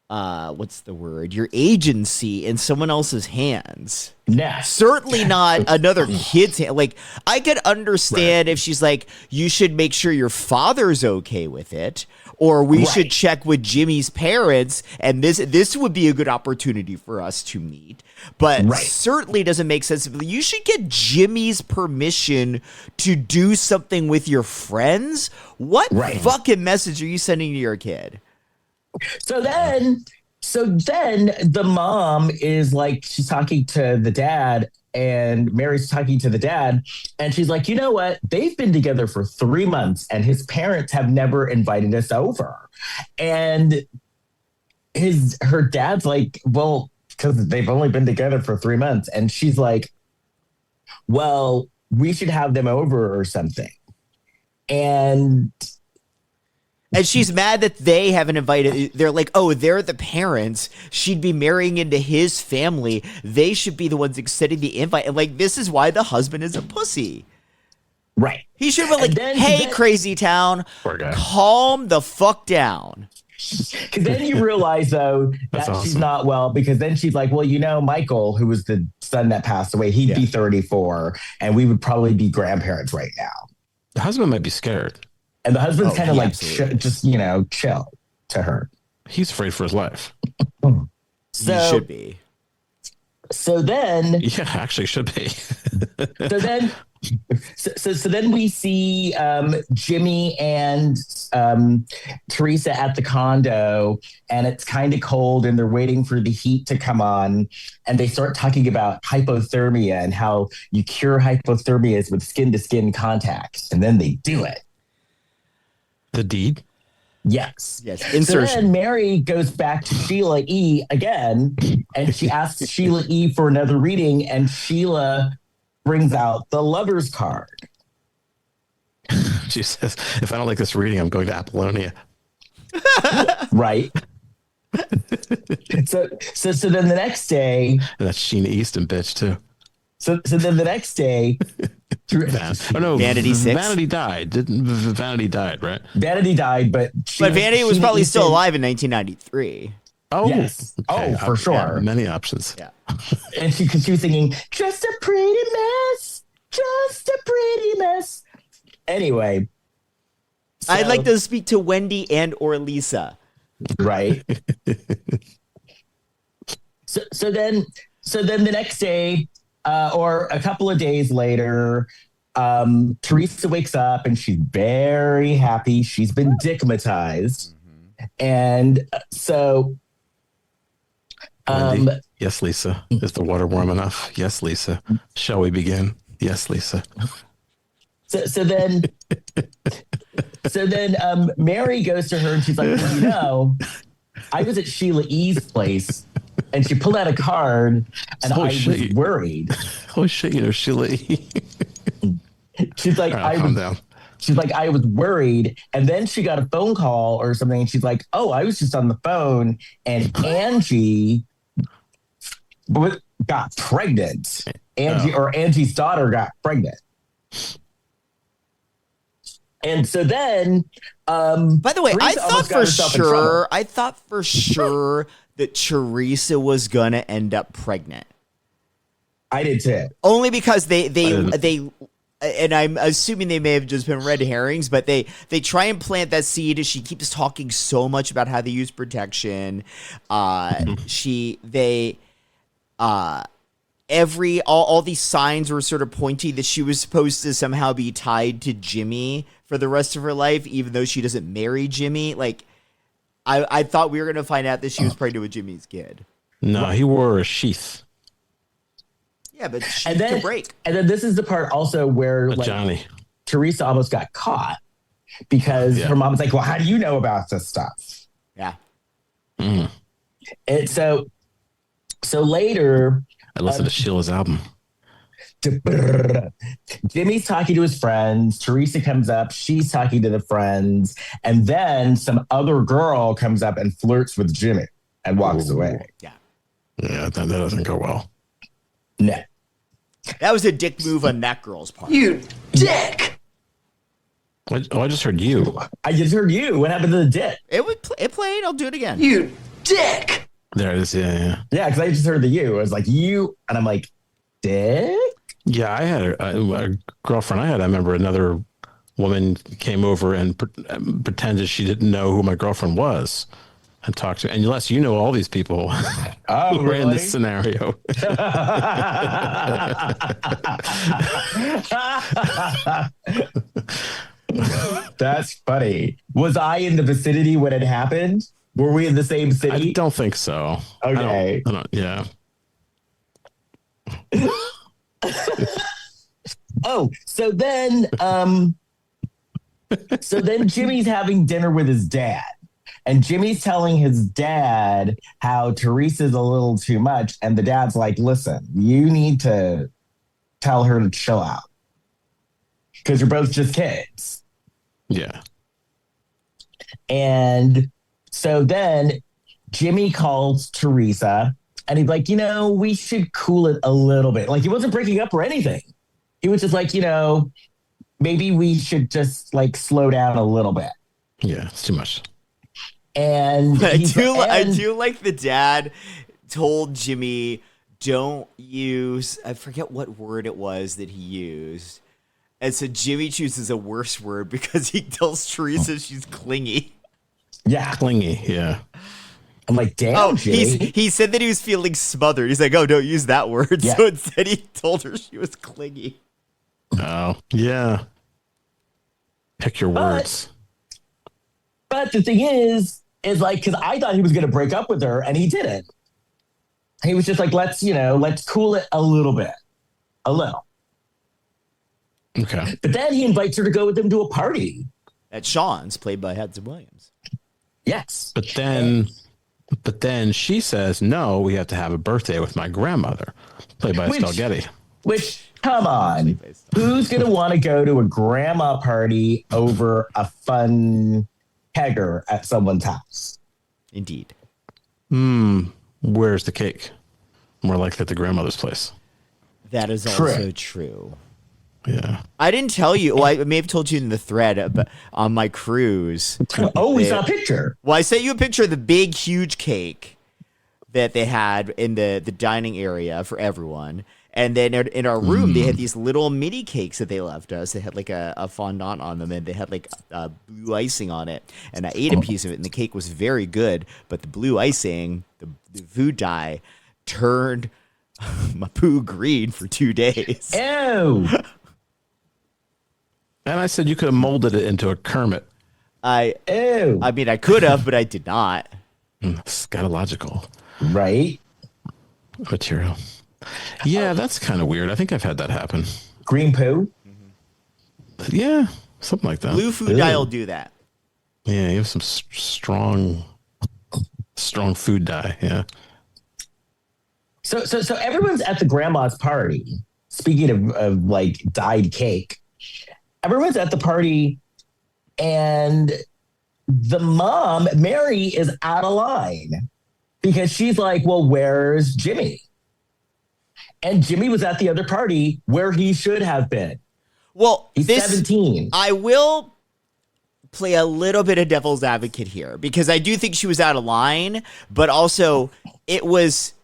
what's the word? Your agency in someone else's hands. Nah. Certainly not another kid's hand. Like, I could understand if she's like, you should make sure your father's okay with it, or we should check with Jimmy's parents, and this would be a good opportunity for us to meet. But certainly doesn't make sense. You should get Jimmy's permission to do something with your friends. What fucking message are you sending to your kid? So then the mom is like, she's talking to the dad, and Mary's talking to the dad, and she's like, you know what? They've been together for 3 months, and his parents have never invited us over. And her dad's like, well, because they've only been together for 3 months. And she's like, well, we should have them over or something. And she's mad that they haven't invited. They're like, oh, they're the parents. She'd be marrying into his family. They should be the ones extending the invite. And like, this is why the husband is a pussy. Right. He should have been like, hey, crazy town, calm the fuck down. Because then you realize, though, that she's not well, because then she's like, well, Michael, who was the son that passed away, he'd be 34, and we would probably be grandparents right now. The husband might be scared. And the husband's kind of like, just, chill to her. He's afraid for his life. So, he should be. So then. Yeah, actually should be. So then we see Jimmy and Teresa at the condo, and it's kind of cold, and they're waiting for the heat to come on, and they start talking about hypothermia and how you cure hypothermia is with skin-to-skin contact, and then they do it. The deed? Yes. Insertion. So then Mary goes back to Sheila E again, and she asks Sheila E for another reading, and Sheila brings out the lover's card. She says, if I don't like this reading, I'm going to Apollonia. Right. So then the next day. And that's Sheena Easton, bitch, too. So then the next day. Vanity 6. Vanity died. Vanity died, right? Vanity died, but Vanity was probably still alive in 1993. Oh, yes. Okay. Oh, for sure. Yeah, many options. Yeah. And she was singing, just a pretty mess, just a pretty mess. Anyway. I'd like to speak to Wendy and or Lisa. Right. So then the next day, or a couple of days later, Teresa wakes up and she's very happy. She's been dickmatized. And so... Wendy, yes, Lisa. Is the water warm enough? Yes, Lisa. Shall we begin? Yes, Lisa. So then Mary goes to her and she's like, well, I was at Sheila E's place and she pulled out a card and I was worried. Holy shit, Sheila E. She's like, calm down. She's like, I was worried. And then she got a phone call or something. And she's like, oh, I was just on the phone. And Angie got pregnant. Angie's daughter got pregnant. And so then, by the way, I thought for sure that Teresa was going to end up pregnant. I did too. Only because they and I'm assuming they may have just been red herrings, but they try and plant that seed as she keeps talking so much about how they use protection. All these signs were sort of pointing that she was supposed to somehow be tied to Jimmy for the rest of her life, even though she doesn't marry Jimmy. Like, I thought we were going to find out that she was pregnant with Jimmy's kid. No, he wore a sheath. Yeah, but she and then can break. And then this is the part also where like Johnny. Teresa almost got caught because her mom was like, "Well, how do you know about this stuff?" Yeah. Mm. And so later, I listened to Sheila's album. Jimmy's talking to his friends. Teresa comes up. She's talking to the friends. And then some other girl comes up and flirts with Jimmy and walks away. Yeah. Yeah, that doesn't go well. No. That was a dick move on that girl's part. You dick! I just heard you. I just heard you. What happened to the dick? It played. I'll do it again. You dick! There it is. Yeah. Yeah, because I just heard the you. I was like, you. And I'm like, dick? Yeah, I had a girlfriend I remember another woman came over and pretended she didn't know who my girlfriend was and talked to her. And unless you know all these people who were in this scenario. That's funny. Was I in the vicinity when it happened? Were we in the same city? I don't think so. Okay. Yeah. Oh, so then Jimmy's having dinner with his dad. And Jimmy's telling his dad how Teresa's a little too much. And the dad's like, listen, you need to tell her to chill out. Because you're both just kids. Yeah. And so then Jimmy calls Teresa and he's like, we should cool it a little bit. Like he wasn't breaking up or anything. He was just like, maybe we should just like slow down a little bit. Yeah, it's too much. And I do like the dad told Jimmy, don't use, I forget what word it was that he used. And so Jimmy chooses a worse word because he tells Teresa she's clingy. Yeah. Clingy, yeah. I'm like, damn, Jimmy. He said that he was feeling smothered. He's like, oh, don't use that word. Yeah. So instead he told her she was clingy. Oh, yeah. Pick your words. But the thing is like, because I thought he was going to break up with her and he didn't. He was just like, let's cool it a little bit. A little. Okay. But then he invites her to go with him to a party. At Sean's, played by Hudson Williams. Yes. But then she says, no, we have to have a birthday with my grandmother, played by Estelle Getty. Which, come on. Who's going to want to go to a grandma party over a fun kegger at someone's house? Indeed. Where's the cake? More likely at the grandmother's place. That is also true. Yeah. I didn't tell you. Well, I may have told you in the thread but on my cruise. Oh, we saw a picture. Well, I sent you a picture of the big, huge cake that they had in the dining area for everyone. And then in our room, they had these little mini cakes that they left us. They had like a fondant on them, and they had like blue icing on it. And I ate a piece of it, and the cake was very good. But the blue icing, the food dye, turned my poo green for 2 days. Ew. And I said you could have molded it into a Kermit. Ew. I mean, I could have, but I did not. Scatological. Right? Material. Yeah, that's kind of weird. I think I've had that happen. Green poo? Yeah, something like that. Blue food dye will do that. Yeah, you have some strong food dye. Yeah. So everyone's at the grandma's party. Speaking of like dyed cake, everyone's at the party, and the mom, Mary, is out of line because she's like, well, where's Jimmy? And Jimmy was at the other party where he should have been. Well, he's 17. I will play a little bit of devil's advocate here because I do think she was out of line, but also it was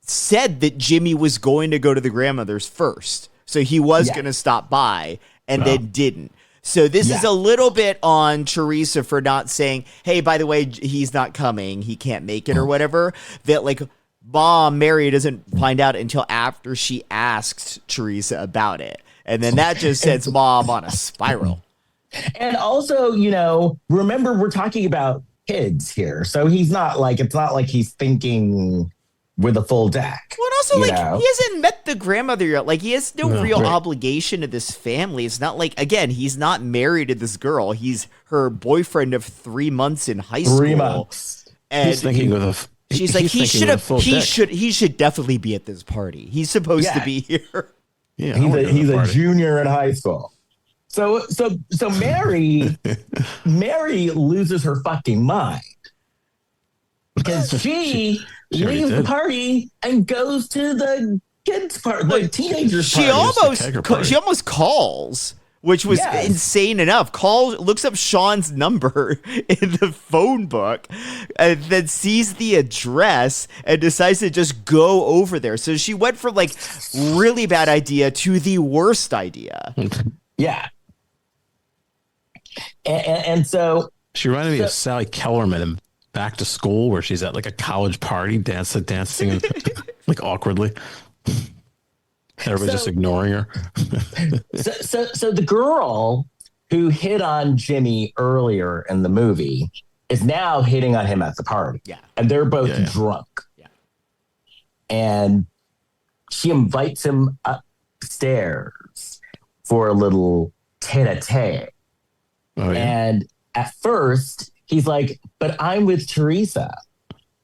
said that Jimmy was going to go to the grandmother's first. So he was going to stop by and then didn't. So this is a little bit on Teresa for not saying, hey, by the way, he's not coming. He can't make it or whatever. That like Mom, Mary doesn't find out until after she asked Teresa about it. And then that just sends Mom on a spiral. And also, remember, we're talking about kids here. So he's not like, it's not like he's thinking with a full deck. Well, also, You like, know? he hasn't met the grandmother yet. Like, he has no real right. obligation to this family. It's not like, again, he's not married to this girl. He's her boyfriend of 3 months in high school. 3 months. And He's thinking with a. she's like, he should definitely be at this party. He's supposed to be here. Yeah, He's a junior in high school. So Mary loses her fucking mind because she leaves the party and goes to the kids' party, the teenagers' party. She almost calls, which was insane enough. Looks up Sean's number in the phone book, and then sees the address and decides to just go over there. So she went from like really bad idea to the worst idea. Yeah. And so she reminded me of Sally Kellerman in Back to School, where she's at like a college party dancing like awkwardly. Everybody's just ignoring her. so the girl who hit on Jimmy earlier in the movie is now hitting on him at the party. Yeah. And they're both drunk. Yeah. And she invites him upstairs for a little tete-a-tete. Oh, yeah. And at first, he's like, but I'm with Teresa.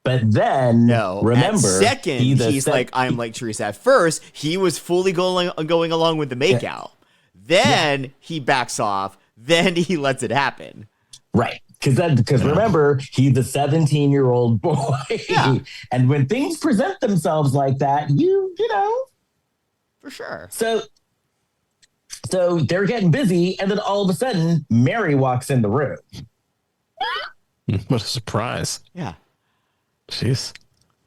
But then, remember, at second, he's like, I'm like Teresa. At first, he was fully going along with the makeout. Then he backs off. Then he lets it happen. Right. Because remember, he's a 17-year-old boy. Yeah. And when things present themselves like that, you know. For sure. So they're getting busy, and then all of a sudden, Mary walks in the room. What a surprise. Yeah. Jeez.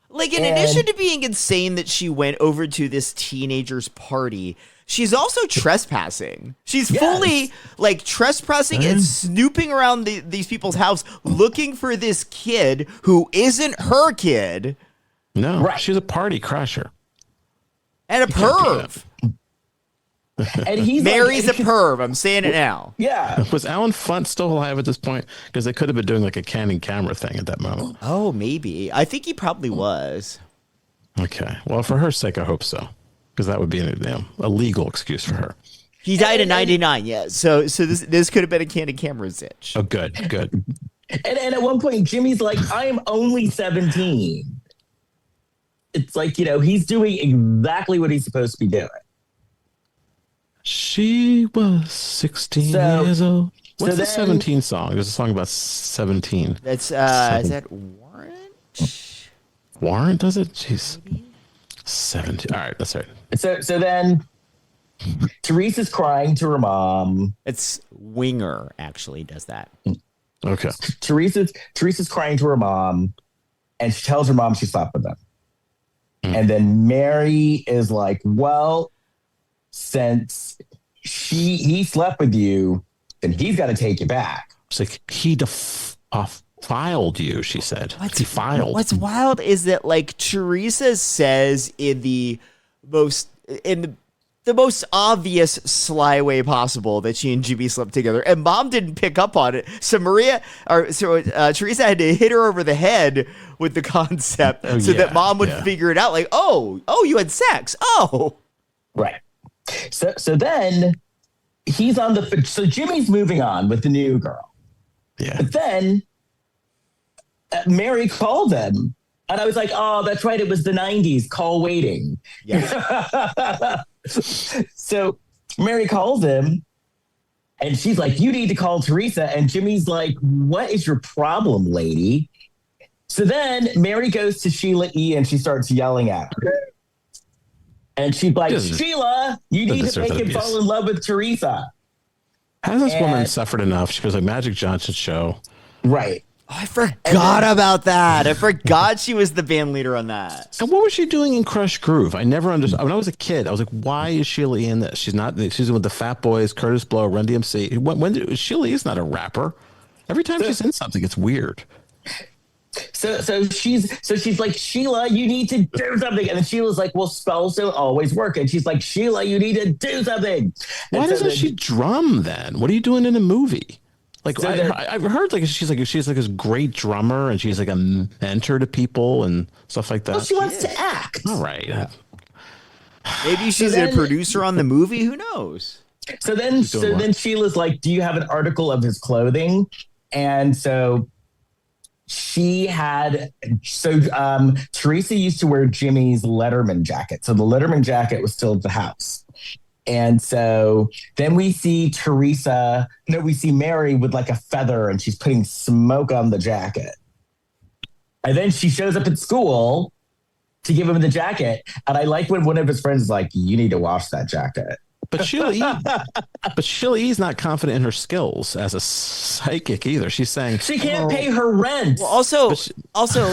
Like, in addition to being insane that she went over to this teenager's party, she's also trespassing. She's fully, like, trespassing and snooping around these people's house looking for this kid who isn't her kid. No, she's a party crasher. And a perv. And he's Mary's a perv. I'm saying it now. Yeah. Was Alan Funt still alive at this point? Because they could have been doing like a Canon camera thing at that moment. Oh, maybe. I think he probably was. Okay. Well, for her sake, I hope so. Because that would be a legal excuse for her. He died in 99, yeah. So this could have been a Canon camera itch. Oh, good. And at one point, Jimmy's like, I am only 17. It's like, he's doing exactly what he's supposed to be doing. She was 16 years old. What's the 17 song? There's a song about 17. That's, is that Warrant? Warrant, does it? Jeez. 17. All right, that's right. So then Teresa's crying to her mom. It's Winger, actually, does that. Okay. Teresa's crying to her mom, and she tells her mom she slept with him. And then Mary is like, well, since he slept with you, then he's got to take you back. It's like he defiled you, she said. Defiled. What's wild is that, like, Teresa says in the most obvious sly way possible that she and Jimmy slept together, and Mom didn't pick up on it. So Teresa had to hit her over the head with the concept that Mom would figure it out. Like, oh, you had sex. Oh, right. So then he's on so Jimmy's moving on with the new girl. Yeah. But then Mary called him, and I was like, oh, that's right. It was the 90s. Call waiting. Yeah. So Mary calls him, and she's like, you need to call Teresa. And Jimmy's like, what is your problem, lady? So then Mary goes to Sheila E, and she starts yelling at her. And she's like, Sheila, you need to make him fall in love with Teresa. Has this woman suffered enough? She goes like Magic Johnson's show. Right. Oh, I forgot about that. I forgot she was the band leader on that. And what was she doing in Crush Groove? I never understood. When I was a kid, I was like, why is Sheila E in this? She's with the Fat Boys, Curtis Blow, Run DMC. Sheila E is not a rapper. Every time she's in something, it's weird. So she's like, Sheila, you need to do something. And then Sheila's like, well, spells don't always work. And she's like, Sheila, you need to do something. Why doesn't she drum then? What are you doing in a movie? Like So I've heard she's like this great drummer and she's like a mentor to people and stuff like that. Well, she wants to act. All right. Maybe she's a producer on the movie. Who knows? So then Sheila's like, "Do you have an article of his clothing?" And so Teresa used to wear Jimmy's Letterman jacket. So the Letterman jacket was still at the house. And so then we see Mary with like a feather and she's putting smoke on the jacket. And then she shows up at school to give him the jacket. And I like when one of his friends is like, "You need to wash that jacket." But Sheila E's not confident in her skills as a psychic either. She's saying she can't pay her rent. Well, also,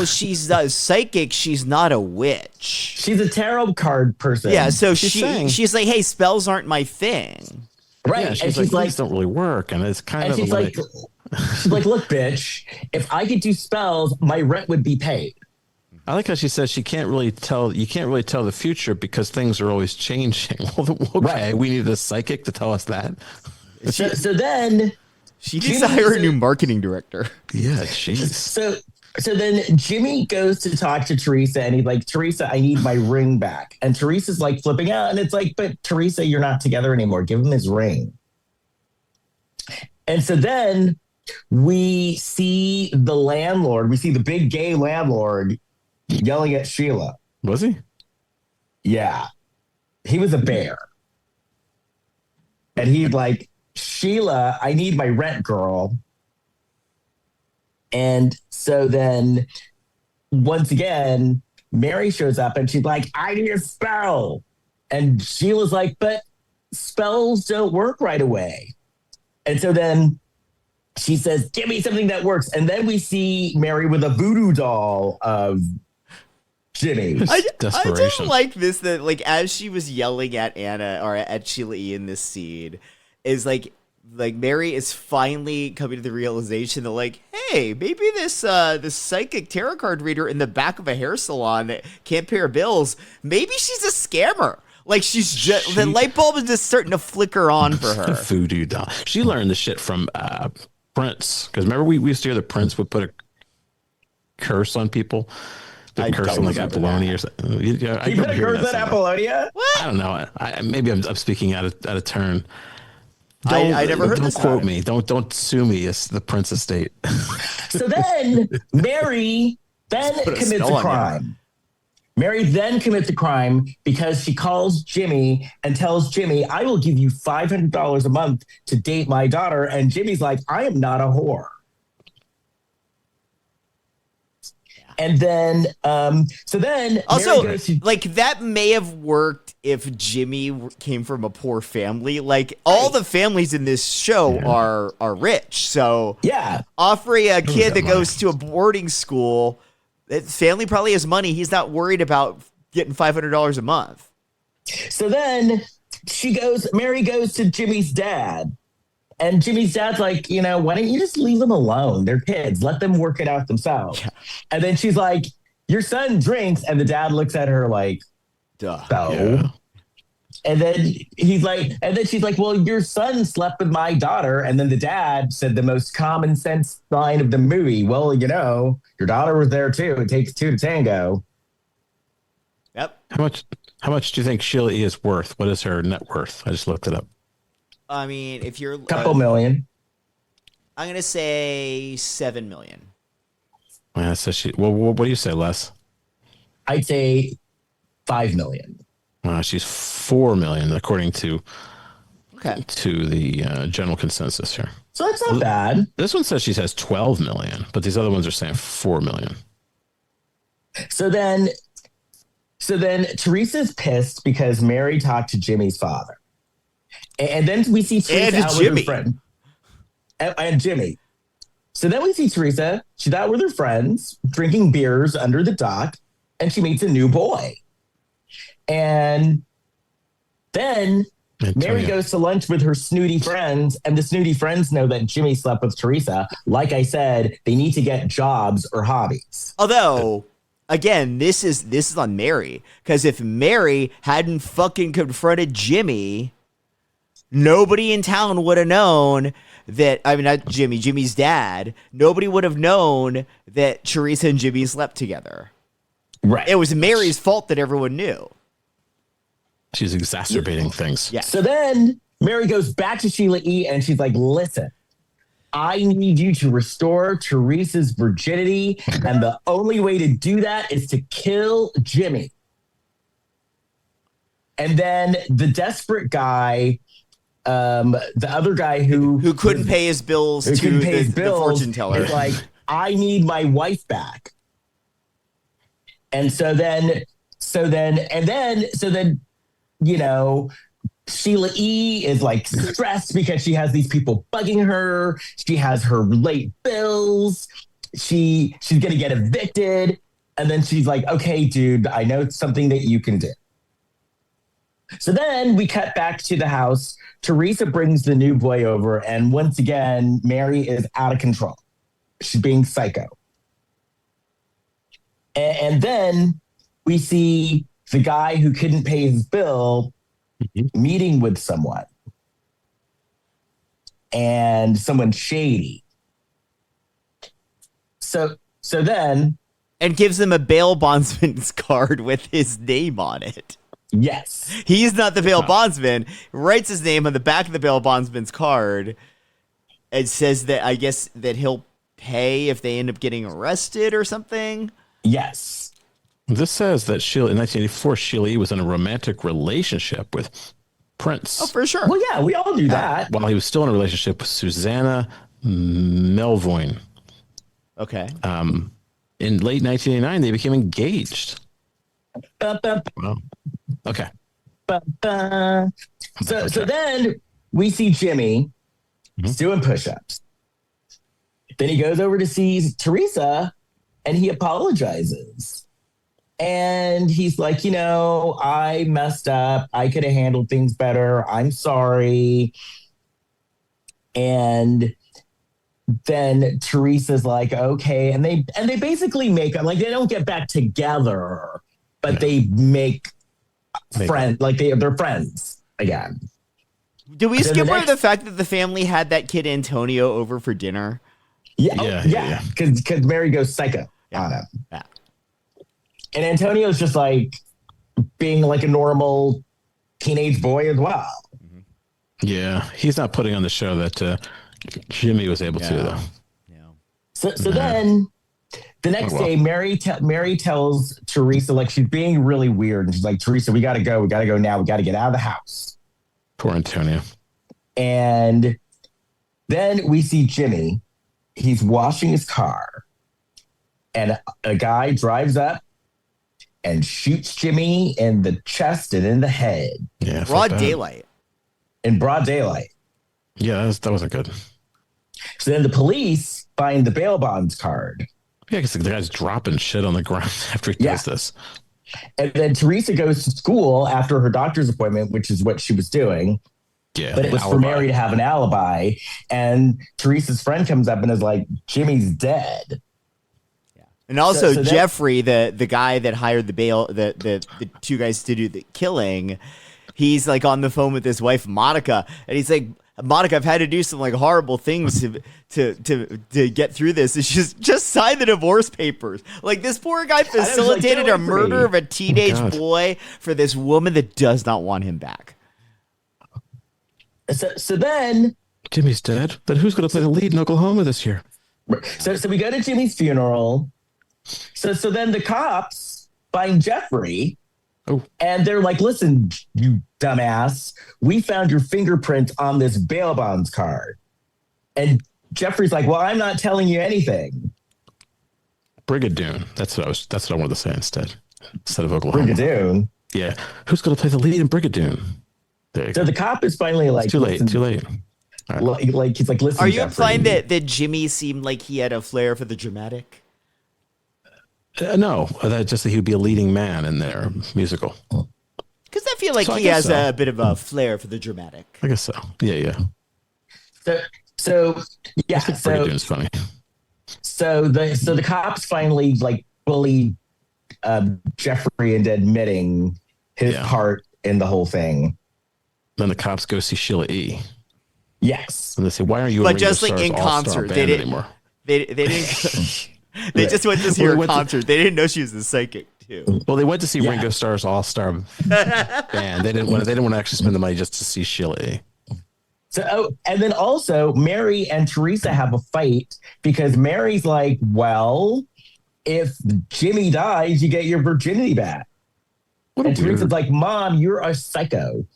she's a psychic. She's not a witch. She's a tarot card person. Yeah, so she's like, "Hey, spells aren't my thing." Right. Yeah, she's like, these don't really work. And it's kind of she's like, "Look, bitch, if I could do spells, my rent would be paid." I like how she says you can't really tell the future because things are always changing. Well, okay, right. We need a psychic to tell us that. So then she needs to hire a new marketing director. Yeah, jeez. So then Jimmy goes to talk to Teresa and he's like, "Teresa, I need my ring back." And Teresa's like flipping out. And it's like, "But Teresa, you're not together anymore. Give him his ring." And so then we see the big gay landlord yelling at Sheila. Was he? Yeah. He was a bear. And he's like, "Sheila, I need my rent, girl." And so then once again, Mary shows up and she's like, "I need a spell." And Sheila's like, "But spells don't work right away." And so then she says, "Give me something that works." And then we see Mary with a voodoo doll of Jimmy. I just like this, that like as she was yelling at Anna or at Sheila E in this scene, is like Mary is finally coming to the realization that like, hey, maybe this psychic tarot card reader in the back of a hair salon that can't pay her bills, maybe she's a scammer. Like the light bulb is just starting to flicker on for her. Voodoo doll. She learned the shit from Prince, because remember we used to hear that Prince would put a curse on people. The curse on like Apollonia or something. Yeah, he put a curse on Apollonia? What? I don't know. Maybe I'm speaking out of turn. I never heard this. Don't quote me. Don't sue me. It's the Prince estate. So then Mary commits a crime. Mary then commits a crime because she calls Jimmy and tells Jimmy, "I will give you $500 a month to date my daughter." And Jimmy's like, "I am not a whore." And then, so then also, like that may have worked if Jimmy came from a poor family. Like all the families in this show are rich. So yeah, offering a kid that goes to a boarding school, that family probably has money. He's not worried about getting $500 a month. So then Mary goes to Jimmy's dad. And Jimmy's dad's like, "Why don't you just leave them alone? They're kids. Let them work it out themselves." Yeah. And then she's like, "Your son drinks." And the dad looks at her like, "Duh." So. Yeah. And then she's like, "Well, your son slept with my daughter." And then the dad said the most common sense line of the movie. "Well, your daughter was there too. It takes two to tango." Yep. How much do you think Sheila E is worth? What is her net worth? I just looked it up. I mean, if you're couple million, I'm gonna say 7 million. Yeah, so what do you say, Les? I'd say 5 million. She's 4 million according to the general consensus here. So that's not bad. This one says she has 12 million, but these other ones are saying 4 million. So then Teresa's pissed because Mary talked to Jimmy's father. And then we see Teresa out with her friend. And Jimmy. So then we see Teresa. She's out with her friends, drinking beers under the dock, and she meets a new boy. And then Mary goes to lunch with her snooty friends, and the snooty friends know that Jimmy slept with Teresa. Like I said, they need to get jobs or hobbies. Although, again, this is on Mary. Because if Mary hadn't fucking confronted Jimmy, nobody in town would have known that. I mean, not Jimmy, Jimmy's dad. Nobody would have known that Teresa and Jimmy slept together. Right. It was Mary's fault that everyone knew. She's exacerbating things. Yeah. So then Mary goes back to Sheila E. and she's like, listen, I need you to restore Teresa's virginity. And the only way to do that is to kill Jimmy. And then the desperate guy, the other guy who couldn't pay his bills to the fortune teller, is like, I need my wife back. And so then, you know, Sheila E. is like stressed because she has these people bugging her. She has her late bills. She's going to get evicted. And then she's like, okay, dude, I know something that you can do. So then we cut back to the house. Teresa brings the new boy over. And once again, Mary is out of control. She's being psycho. And then we see the guy who couldn't pay his bill meeting with someone. And someone shady. So then... And gives him a bail bondsman's card with his name on it. Yes. He's not the bail bondsman. Writes his name on the back of the bail bondsman's card. It says that, I guess, that he'll pay if they end up getting arrested or something. Yes. This says that in 1984, Sheila E. was in a romantic relationship with Prince. Oh, for sure. Well, yeah, we all knew that. While he was still in a relationship with Susanna Melvoin. Okay. In late 1989, they became engaged. Wow. Okay. So then we see Jimmy doing push-ups. Then he goes over to see Teresa and he apologizes. And he's like, you know, I messed up. I could have handled things better. I'm sorry. And then Teresa's like, okay. And they basically make, like, they don't get back together, but they make friends, like they're friends again. Do we skip over the fact that the family had that kid Antonio over for dinner? Yeah. Because Mary goes psycho on him. Yeah. And Antonio's just like being like a normal teenage boy as well. Yeah, he's not putting on the show that Jimmy was able to, though. Yeah. So then the next day, Mary tells Teresa, like, she's being really weird. And she's like, Teresa, we got to go. We got to go now. We got to get out of the house. Poor Antonio. And then we see Jimmy. He's washing his car. And a guy drives up and shoots Jimmy in the chest and in the head. Yeah, broad daylight. In broad daylight. Yeah, that wasn't good. So then the police find the bail bonds card. Yeah, because the guy's dropping shit on the ground after he does this. And then Teresa goes to school after her doctor's appointment, which is what she was doing. Yeah, but it was for Mary to have an alibi. And Teresa's friend comes up and is like, Jimmy's dead. And also Jeffrey, the guy that hired the two guys to do the killing, he's like on the phone with his wife Monica, and he's like, Monica, I've had to do some like horrible things to get through this. It's just sign the divorce papers. Like, this poor guy facilitated a murder of a teenage boy for this woman that does not want him back. So then Jimmy's dead. Then who's going to play the lead in Oklahoma this year? So we go to Jimmy's funeral. So then the cops find Jeffrey. Oh. And they're like, listen, you dumbass, we found your fingerprint on this bail bonds card. And Jeffrey's like, well, I'm not telling you anything. Brigadoon. That's what I wanted to say instead of Oklahoma. Brigadoon. Yeah. Who's going to play the lead in Brigadoon? So the cop is finally like, it's too late. Right. Like he's like, listen. Are you Jeffrey, implying that Jimmy seemed like he had a flair for the dramatic? No, just that he would be a leading man in their musical. Because I feel like he has a bit of a flair for the dramatic. I guess so. Yeah. So yeah. Brigadoon's funny. So the cops finally like bully Jeffrey into admitting his part in the whole thing. Then the cops go see Sheila E. Yes. And they say, why are you But a Ringo just like Starr's in all-star concert, band anymore? They didn't. They just went to see her concert. They didn't know she was a psychic too. Well, they went to see Ringo Starr's all-star band. They didn't want to actually spend the money just to see Sheila E. So, and then also Mary and Teresa have a fight because Mary's like, well, if Jimmy dies, you get your virginity back. And Teresa's like, Mom, you're a psycho.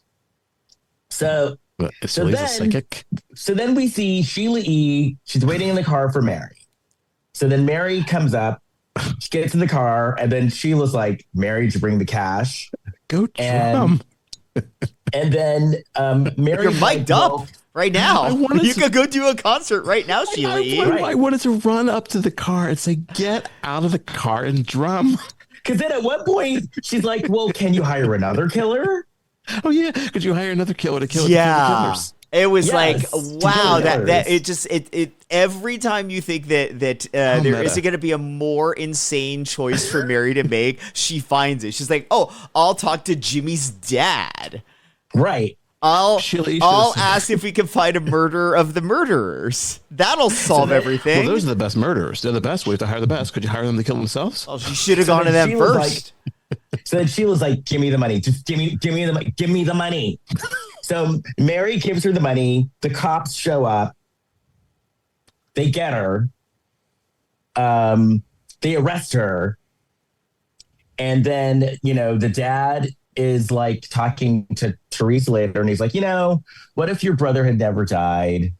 So She's a psychic. So then we see Sheila E. She's waiting in the car for Mary. So then Mary comes up, she gets in the car, and then Sheila's like, Mary, did you bring the cash? Go drum. And then Mary, you're mic'd up right now. You could go do a concert right now, Sheila E. I wanted to run up to the car and say, get out of the car and drum. Because then at one point, she's like, well, can you hire another killer? Oh, yeah. Could you hire another killer to kill the killers? It was like, wow, that it just every time you think that there isn't going to be a more insane choice for Mary to make, she finds it. She's like, oh, I'll talk to Jimmy's dad. Right. I'll ask if we can find a murderer of the murderers. That'll solve everything. Well, those are the best murderers. They're the best. We have to hire the best. Could you hire them to kill themselves? Oh, she should have gone to them first. So then she was like, give me the money. Just give me the money. So Mary gives her the money. The cops show up. They get her. They arrest her. And then, the dad is like talking to Teresa later. And he's like, what if your brother had never died?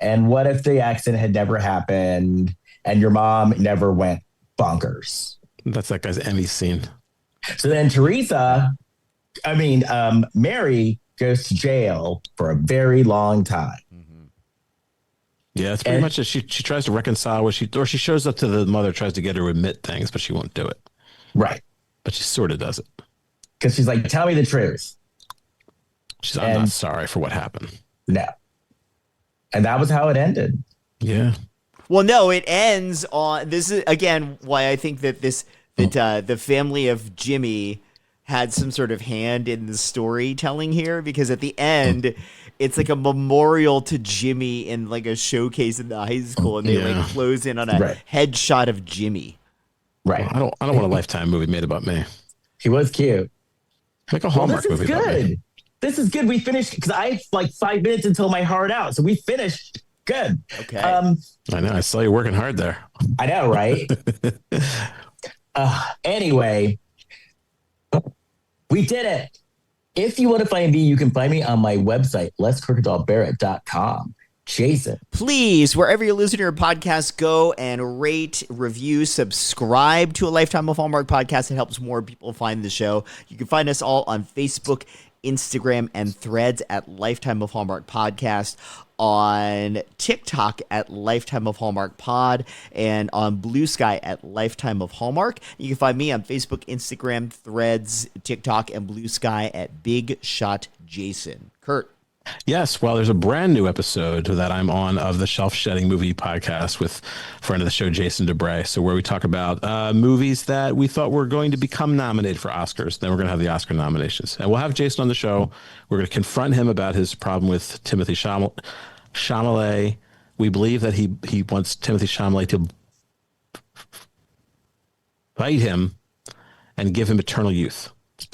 And what if the accident had never happened? And your mom never went bonkers? That's that guy's Emmy scene. So then Mary goes to jail for a very long time. Yeah, it's pretty much it. She tries to reconcile or she shows up to the mother, tries to get her to admit things, but she won't do it. Right. But she sort of does it. Because she's like, tell me the truth. I'm not sorry for what happened. No. And that was how it ended. Yeah. Well, no, it ends on, this is, again, why I think that the family of Jimmy had some sort of hand in the storytelling here, because at the end it's like a memorial to Jimmy in like a showcase in the high school, and they like close in on a headshot of Jimmy. Right. Well, I don't want a Lifetime movie made about me. He was cute. Like a Hallmark movie. This is good. This is good. We finished because I have like 5 minutes until my heart out, so we finished. Good. Okay. I know. I saw you working hard there. I know, right? Anyway, we did it. If you want to find me, you can find me on my website, lescrocodilebarrett.com. Jason. Please, wherever you listen to your podcast, go and rate, review, subscribe to a Lifetime of Hallmark podcast. It helps more people find the show. You can find us all on Facebook, Instagram, and Threads at Lifetime of Hallmark Podcast, on TikTok at Lifetime of Hallmark Pod, and on Blue Sky at Lifetime of Hallmark. You can find me on Facebook, Instagram, Threads, TikTok, and Blue Sky at Big Shot Jason. Kurt. Yes, well, there's a brand new episode that I'm on of the Shelf Shedding Movie Podcast with friend of the show, Jason DeBray. So where we talk about movies that we thought were going to become nominated for Oscars. Then we're going to have the Oscar nominations. And we'll have Jason on the show. We're going to confront him about his problem with Timothy Chalamet. We believe that he wants Timothy Chalamet to fight him and give him eternal youth.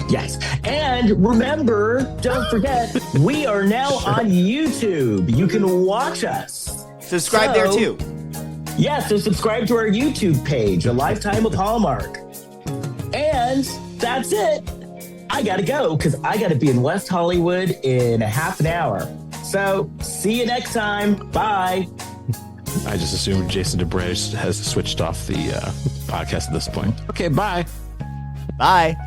Yes. And remember, don't forget, we are now on YouTube. You can watch us. Subscribe there too. Yeah, so subscribe to our YouTube page, A Lifetime of Hallmark. And that's it. I got to go because I got to be in West Hollywood in a half an hour. So see you next time. Bye. I just assumed Jason DeBray has switched off the podcast at this point. Okay, bye. Bye.